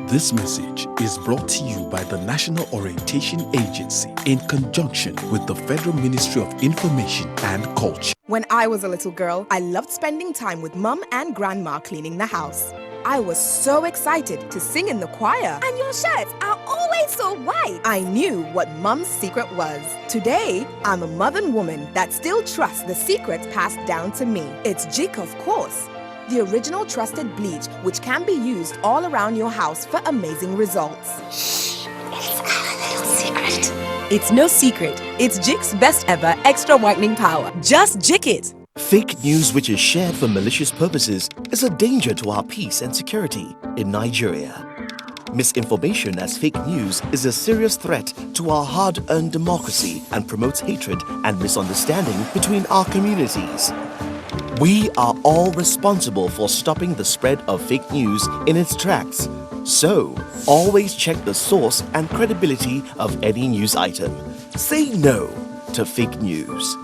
This message is brought to you by the National Orientation Agency in conjunction with the Federal Ministry of Information and Culture. When I was a little girl, I loved spending time with Mum and Grandma cleaning the house. I was so excited to sing in the choir. And your shirts are always so white. I knew what Mum's secret was. Today, I'm a modern woman that still trusts the secrets passed down to me. It's Jik, of course. The original trusted bleach, which can be used all around your house for amazing results. Shh, it's our little secret. It's no secret. It's Jik's best ever extra whitening power. Just Jik it. Fake news which is shared for malicious purposes is a danger to our peace and security in Nigeria. Misinformation as fake news is a serious threat to our hard-earned democracy and promotes hatred and misunderstanding between our communities. We are all responsible for stopping the spread of fake news in its tracks. So, always check the source and credibility of any news item. Say no to fake news.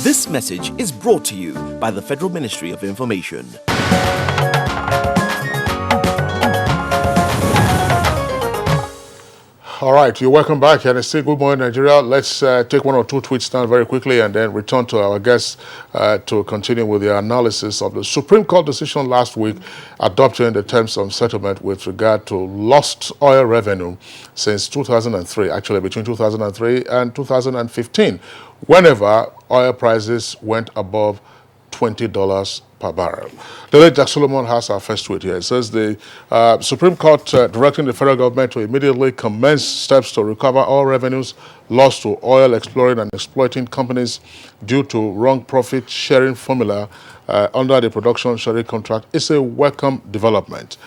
This message is brought to you by the Federal Ministry of Information. All right, you're welcome back. And say good morning, Nigeria. Let's take one or two tweets down very quickly and then return to our guests to continue with the analysis of the Supreme Court decision last week adopting the terms of settlement with regard to lost oil revenue since 2003, actually between 2003 and 2015, whenever oil prices went above $20 per barrel. The late Jack Solomon has our first tweet here. It says the Supreme Court directing the federal government to immediately commence steps to recover all revenues lost to oil exploring and exploiting companies due to wrong profit sharing formula under the production sharing contract is a welcome development.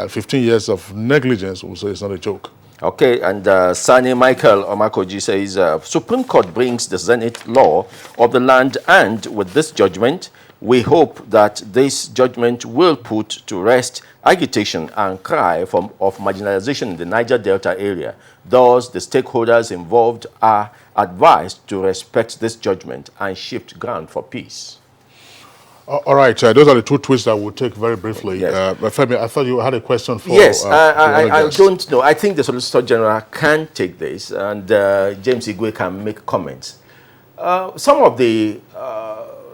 15 years of negligence, we'll say, it's not a joke. Okay, and Sani Michael Omakoji says, Supreme Court brings the Zenith law of the land, and with this judgment, we hope that this judgment will put to rest agitation and cry of marginalization in the Niger Delta area. Thus, the stakeholders involved are advised to respect this judgment and shift ground for peace. All right, those are the two tweets that we'll take very briefly. Yes. Femi, I thought you had a question for Yes, I don't know. I think the Solicitor General can take this, and James Igwe can make comments. Some of the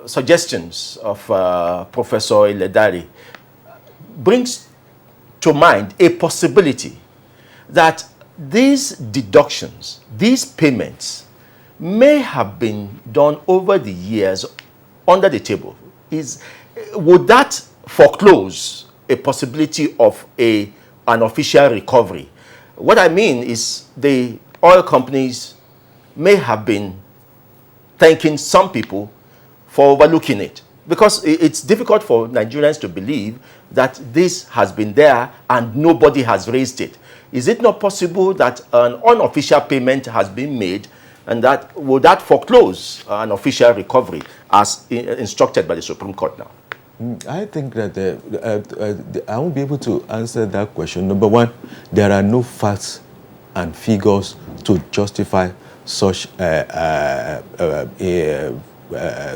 suggestions of Professor Iledari brings to mind a possibility that these deductions, these payments, may have been done over the years under the table. Would that foreclose a possibility of an official recovery? What I mean is the oil companies may have been thanking some people for overlooking it, because it's difficult for Nigerians to believe that this has been there and nobody has raised it. Is it not possible that an unofficial payment has been made, and that would that foreclose an official recovery as instructed by the Supreme Court now? I think that I won't be able to answer that question. Number one, there are no facts and figures to justify such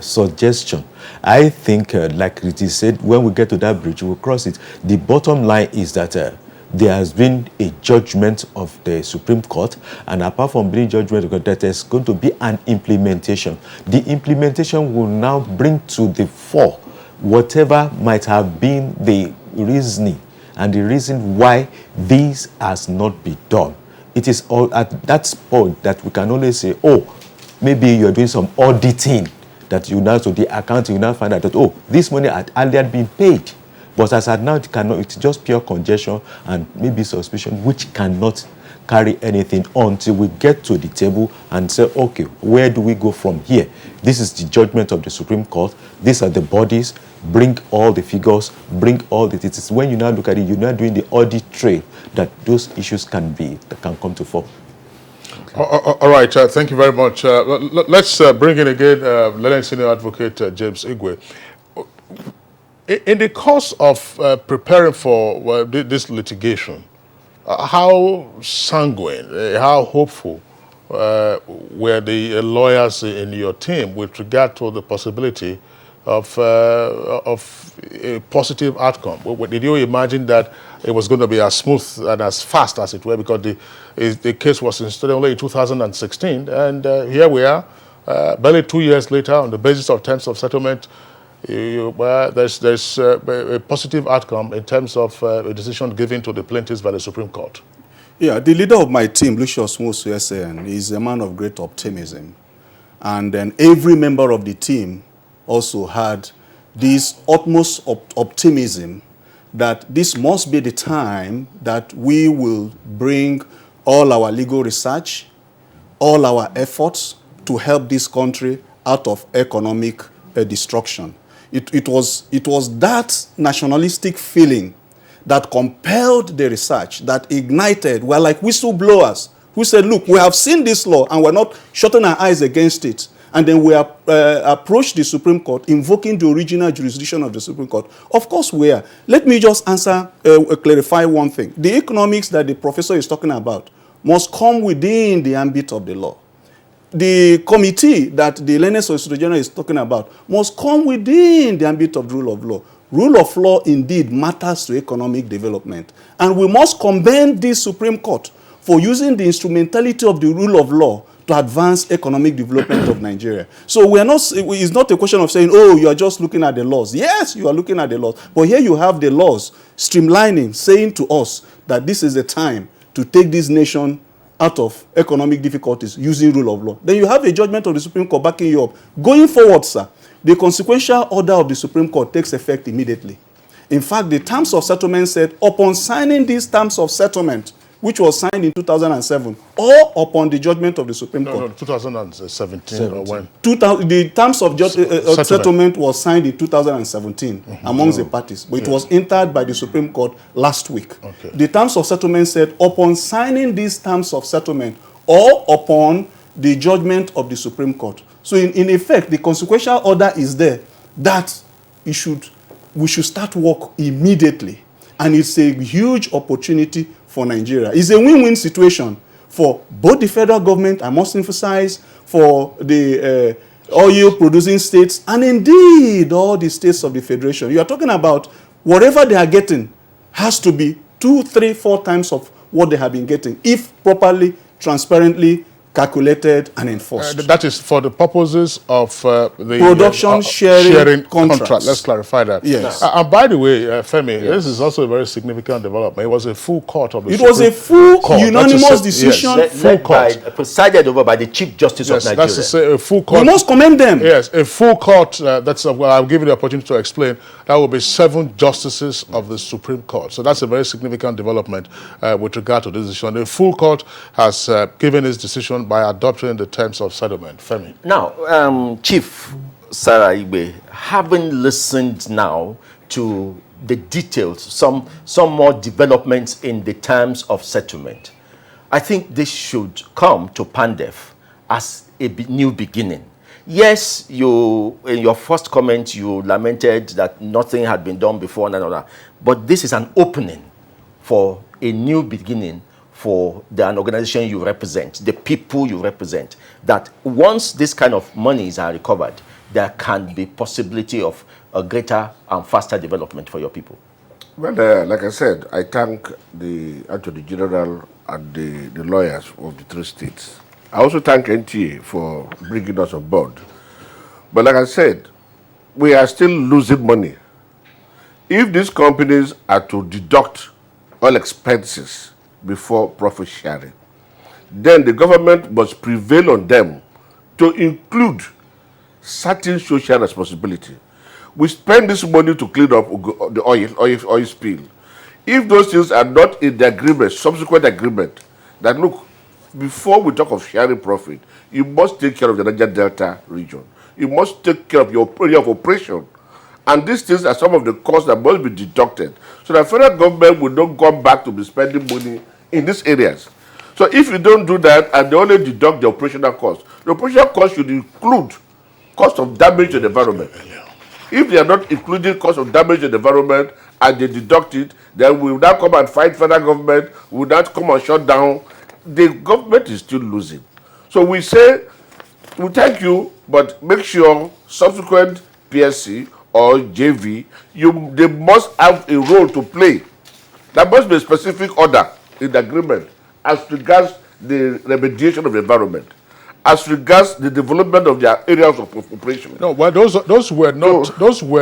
suggestion. I think, like it is said, when we get to that bridge, we'll cross it. The bottom line is that there has been a judgment of the Supreme Court, and apart from being judgment, that there's going to be an implementation. The implementation will now bring to the fore whatever might have been the reasoning and the reason why this has not been done. It is all at that point that we can only say, oh, maybe you're doing some auditing, that you now, so the account, you now find out that, oh, this money had earlier been paid. But as at now, it's just pure congestion and maybe suspicion, which cannot carry anything until we get to the table and say, okay, where do we go from here? This is the judgment of the Supreme Court. These are the bodies. Bring all the figures, bring all the details. When you now look at it, you're now doing the audit trail that those issues can come to fore. Okay. All right, thank you very much. Let's bring in again Lieutenant Senior Advocate James Igwe. In the course of preparing for this litigation, how sanguine, how hopeful were the lawyers in your team with regard to the possibility of a positive outcome? Did you imagine that it was going to be as smooth and as fast as it were? Because the case was instated only in 2016, and here we are, barely 2 years later, on the basis of terms of settlement. There's a positive outcome in terms of a decision given to the plaintiffs by the Supreme Court. Yeah, the leader of my team, Lucius Musu SAN, is a man of great optimism. And then every member of the team also had this utmost optimism that this must be the time that we will bring all our legal research, all our efforts to help this country out of economic destruction. It was that nationalistic feeling that compelled the research, that ignited. We're like whistleblowers who said, look, we have seen this law and we're not shutting our eyes against it. And then we approached the Supreme Court, invoking the original jurisdiction of the Supreme Court. Of course we are. Let me just clarify one thing. The economics that the professor is talking about must come within the ambit of the law. The committee that the Learned Solicitor General is talking about must come within the ambit of the rule of law. Rule of law indeed matters to economic development. And we must commend the Supreme Court for using the instrumentality of the rule of law to advance economic development of Nigeria. So we are not, it's not a question of saying, oh, you are just looking at the laws. Yes, you are looking at the laws. But here you have the laws streamlining, saying to us that this is the time to take this nation out of economic difficulties using rule of law. Then you have a judgment of the Supreme Court backing you up. Going forward, sir, the consequential order of the Supreme Court takes effect immediately. In fact, the terms of settlement said, upon signing these terms of settlement, which was signed in 2007, or upon the judgment of the Supreme Court. No, 2017. Or when? The terms of settlement was signed in 2017 amongst the parties, but it was entered by the Supreme Court last week. Okay. The terms of settlement said, upon signing these terms of settlement, or upon the judgment of the Supreme Court. So in effect, the consequential order is there that we should start work immediately. And it's a huge opportunity for Nigeria. It's a win-win situation for both the federal government, I must emphasize, for the oil-producing states, and indeed all the states of the Federation. You are talking about whatever they are getting has to be 2, 3, 4 times of what they have been getting, if properly, transparently calculated and enforced. That is for the purposes of the production sharing contract. Let's clarify that. Yes. And by the way, Femi, this is also a very significant development. It was a full court of the Supreme Court. It was a full unanimous decision. Yes. Full court. Presided over by the Chief Justice of Nigeria. That's to say, a full court. We must commend them. Yes, a full court. That's well, I'll give you the opportunity to explain. That will be 7 justices of the Supreme Court. So that's a very significant development with regard to this decision. The full court has given its decision by adopting the terms of settlement. Femi. Now, Chief Sarah Igbe, having listened now to the details, some more developments in the terms of settlement, I think this should come to Pandef as a new beginning. Yes, in your first comment, you lamented that nothing had been done before, but this is an opening for a new beginning for an organization you represent, the people you represent, that once this kind of monies are recovered, there can be possibility of a greater and faster development for your people. Well, like I said, I thank the Attorney General and the lawyers of the 3 states. I also thank NTA for bringing us on board. But like I said, we are still losing money. If these companies are to deduct all expenses before profit sharing, then the government must prevail on them to include certain social responsibility. We spend this money to clean up the oil spill. If those things are not in the agreement, subsequent agreement, that look, before we talk of sharing profit, you must take care of the Niger Delta region. You must take care of your area of operation. And these things are some of the costs that must be deducted. So the federal government will not come back to be spending money in these areas. So if you don't do that and they only deduct the operational cost, the operational cost should include cost of damage to the environment. If they are not including cost of damage to the environment and they deduct it, then we will now come and fight federal government, we will not come and shut down. The government is still losing. So we say, we thank you, but make sure subsequent PSC or JV, they must have a role to play. There must be a specific order in the agreement as regards the remediation of the environment. as regards the development of their areas of operation. No, well, those were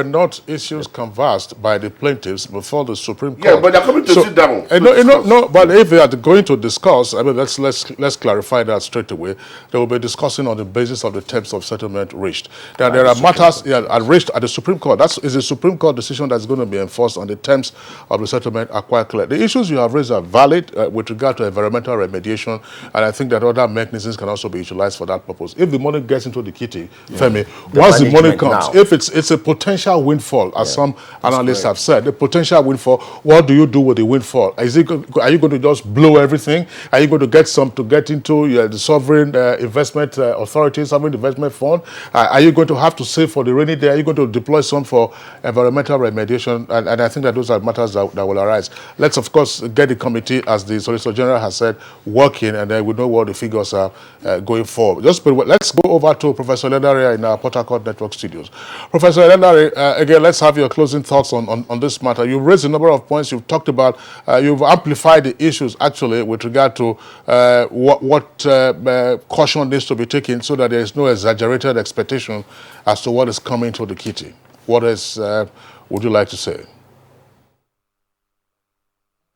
not issues canvassed by the plaintiffs before the Supreme Court. Yeah, but they're coming to sit down. No, but if they are going to discuss, I mean, let's clarify that straight away. They will be discussing on the basis of the terms of settlement reached. Now, there are matters reached at the Supreme Court. That is a Supreme Court decision that's going to be enforced on the terms of the settlement are quite clear. The issues you have raised are valid with regard to environmental remediation, and I think that other mechanisms can also be utilized for that purpose. If the money gets into the kitty, Femi, once the money comes, if it's a potential windfall, as some analysts have said, the potential windfall, what do you do with the windfall? Are you going to just blow everything? Are you going to get some to get into the sovereign investment authority, sovereign investment fund? Are you going to have to save for the rainy day? Are you going to deploy some for environmental remediation? And I think that those are matters that will arise. Let's, of course, get the committee, as the Solicitor General has said, working, and then we know what the figures are going forward. Let's go over to Professor Ledare in our Port Harcourt Network studios. Professor Ledare, again, let's have your closing thoughts on this matter. You've raised a number of points. You've talked about, you've amplified the issues, actually, with regard to what caution needs to be taken so that there is no exaggerated expectation as to what is coming to the kitty. What else would you like to say?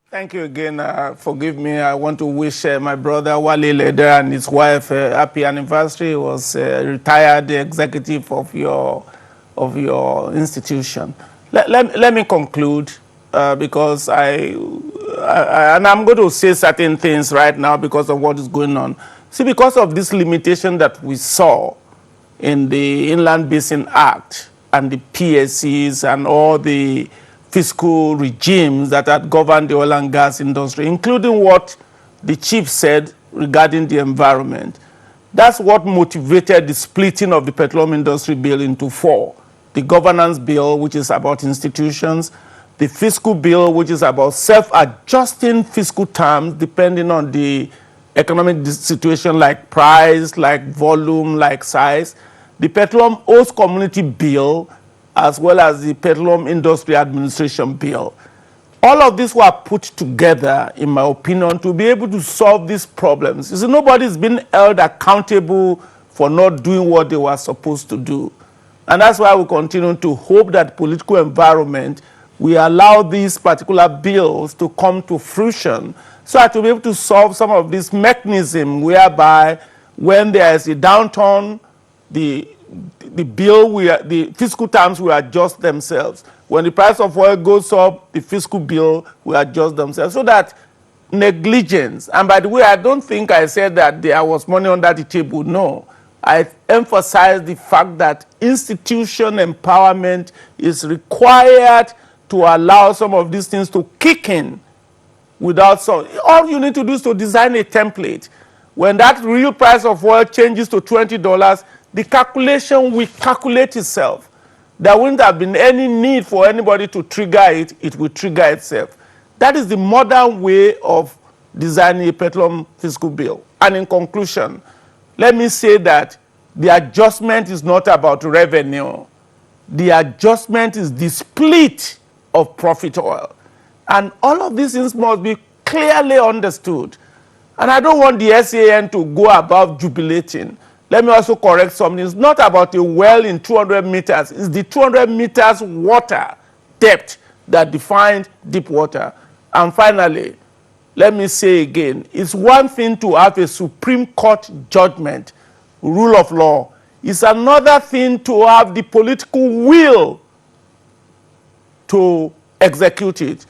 Thank you again. Forgive me. I want to wish my brother Wale Leder and his wife happy anniversary. He was retired executive of your institution. Let me conclude because and I'm going to say certain things right now because of what is going on. See, because of this limitation that we saw in the Inland Basin Act and the PSCs and all the fiscal regimes that had governed the oil and gas industry, including what the chief said regarding the environment. That's what motivated the splitting of the petroleum industry bill into four. The governance bill, which is about institutions, the fiscal bill, which is about self-adjusting fiscal terms depending on the economic situation, like price, like volume, like size, the petroleum host community bill, as well as the Petroleum Industry Administration Bill. All of these were put together, in my opinion, to be able to solve these problems. You see, nobody's been held accountable for not doing what they were supposed to do. And that's why we continue to hope that political environment will allow these particular bills to come to fruition so as to be able to solve some of this mechanism whereby when there is a downturn, the fiscal terms will adjust themselves. When the price of oil goes up, the fiscal bill will adjust themselves. So that negligence, and by the way, I don't think I said that there was money under the table. No. I emphasize the fact that institution empowerment is required to allow some of these things to kick in without some. All you need to do is to design a template. When that real price of oil changes to $20, the calculation will calculate itself. There wouldn't have been any need for anybody to trigger it. It will trigger itself. That is the modern way of designing a petroleum fiscal bill. And in conclusion, let me say that the adjustment is not about revenue. The adjustment is the split of profit oil. And all of these things must be clearly understood. And I don't want the SAN to go about jubilating. Let me also correct something. It's not about a well in 200 meters. It's the 200 meters water depth that defines deep water. And finally, let me say again, it's one thing to have a Supreme Court judgment, rule of law. It's another thing to have the political will to execute it.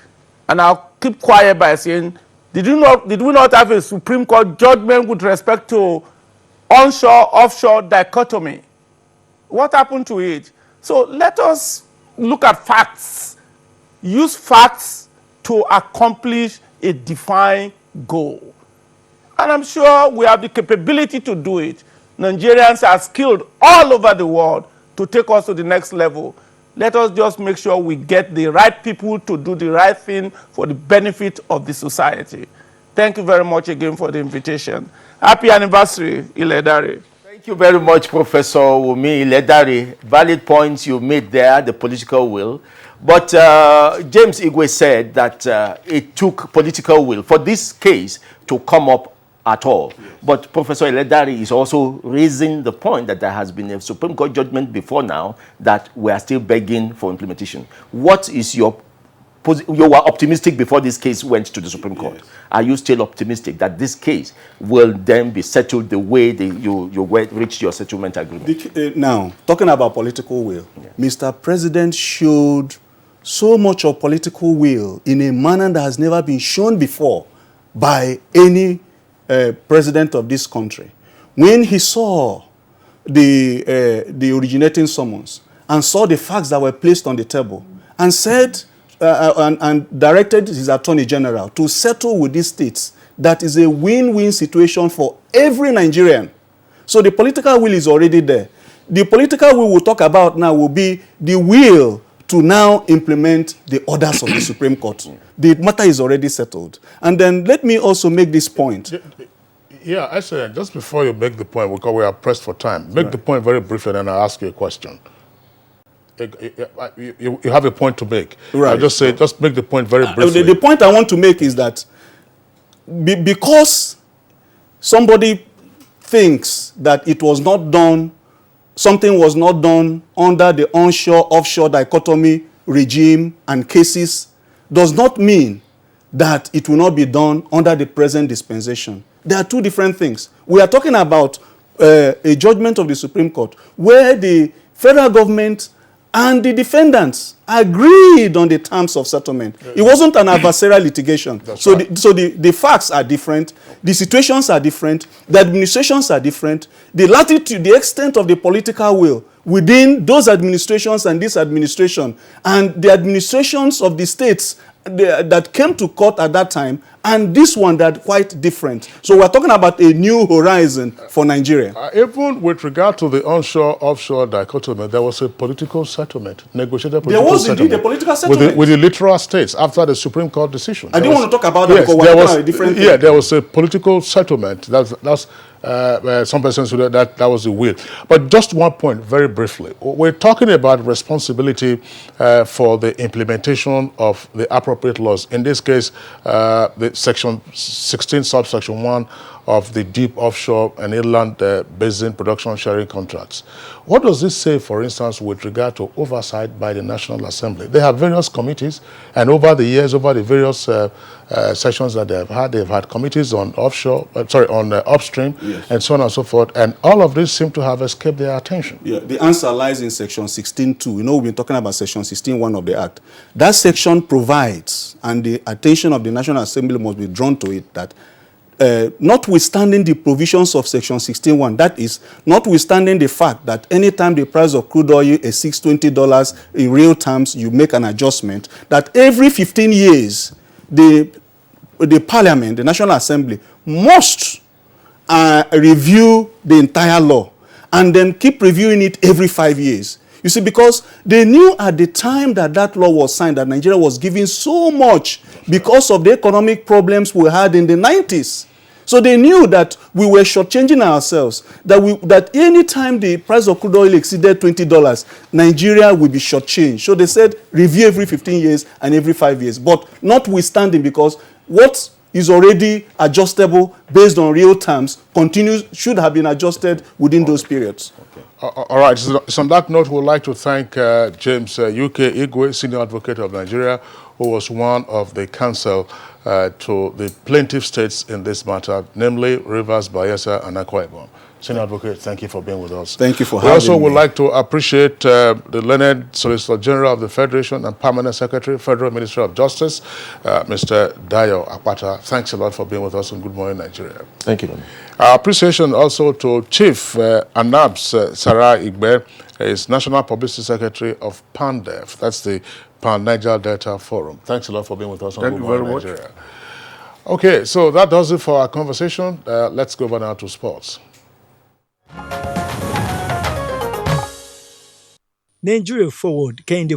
And I'll keep quiet by saying, did we not have a Supreme Court judgment with respect to onshore, offshore dichotomy? What happened to it? So let us look at facts. Use facts to accomplish a defined goal. And I'm sure we have the capability to do it. Nigerians are skilled all over the world to take us to the next level. Let us just make sure we get the right people to do the right thing for the benefit of the society. Thank you very much again for the invitation. Happy anniversary, Iledare. Thank you very much, Professor Wumi Iledare. Valid points you made there, the political will. But James Igwe said that it took political will for this case to come up at all. But Professor Eledari is also raising the point that there has been a Supreme Court judgment before now that we are still begging for implementation. What is your you were optimistic before this case went to the Supreme Court. Yes. Are you still optimistic that this case will then be settled the way you reached your settlement agreement? Now, talking about political will, Mr. President showed so much of political will in a manner that has never been shown before by any president of this country. When he saw the originating summons and saw the facts that were placed on the table and said, and directed his Attorney General to settle with these states, that is a win-win situation for every Nigerian. So the political will is already there. The political will we'll talk about now will be the will to now implement the orders of the Supreme Court. The matter is already settled. And then let me also make this point. Yeah, I said, just before you make the point, because we are pressed for time, make the point very briefly, and then I'll ask you a question. You have a point to make. Right. I just say, just make the point very briefly. The point I want to make is that because somebody thinks that it was not done, something was not done under the onshore-offshore dichotomy regime and cases, does not mean that it will not be done under the present dispensation. There are two different things. We are talking about a judgment of the Supreme Court where the federal government and the defendants agreed on the terms of settlement. It wasn't an adversarial litigation. So, right. The facts are different, the situations are different, the administrations are different, the latitude, the extent of the political will within those administrations and this administration, and the administrations of the states that came to court at that time, and this one that quite different. So we're talking about a new horizon for Nigeria. Even with regard to the onshore-offshore dichotomy, there was a political settlement, negotiated political settlement. There was indeed a political settlement. With the literal states after the Supreme Court decision. I didn't want to talk about that because we're talking about a different thing. Yeah, there was a political settlement. That's some persons who that was the will. But just one point, very briefly. We're talking about responsibility for the implementation of the appropriate laws. In this case, the Section 16, subsection 1 of the deep offshore and inland basin production sharing contracts. What does this say, for instance, with regard to oversight by the National Assembly? They have various committees, and over the years, over the various sessions that they've had committees on offshore, on upstream, yes, and so on and so forth, and all of this seem to have escaped their attention. Yeah, the answer lies in Section 16.2. You know, we've been talking about Section 16.1 of the Act. That section provides, and the attention of the National Assembly must be drawn to it, that notwithstanding the provisions of Section 16.1, that is, notwithstanding the fact that anytime the price of crude oil is $620 in real terms, you make an adjustment, that every 15 years, the Parliament, the National Assembly, must review the entire law and then keep reviewing it every 5 years. You see, because they knew at the time that that law was signed that Nigeria was giving so much because of the economic problems we had in the 90s. So they knew that we were shortchanging ourselves, that any time the price of crude oil exceeded $20, Nigeria will be shortchanged. So they said review every 15 years and every 5 years. But notwithstanding, because what is already adjustable based on real terms should have been adjusted within those periods. All right. So on that note, we'd like to thank James UK Igwe, Senior Advocate of Nigeria, who was one of the counsel to the plaintiff states in this matter, namely Rivers, Bayelsa, and Akwa Ibom. Senior Advocate, thank you for being with us. Thank you for having me. We also would like to appreciate the learned Solicitor General of the Federation and Permanent Secretary, Federal Ministry of Justice, Mr. Dayo Akpata. Thanks a lot for being with us on Good Morning Nigeria. Thank you. Our appreciation also to Chief Anabs Sarah Igbe, is National Publicity Secretary of PANDEF. That's the Pan-Niger Delta Forum. Thanks a lot for being with us on Good Morning Nigeria. Okay, so that does it for our conversation. Let's go over now to sports. Nigeria forward Kehinde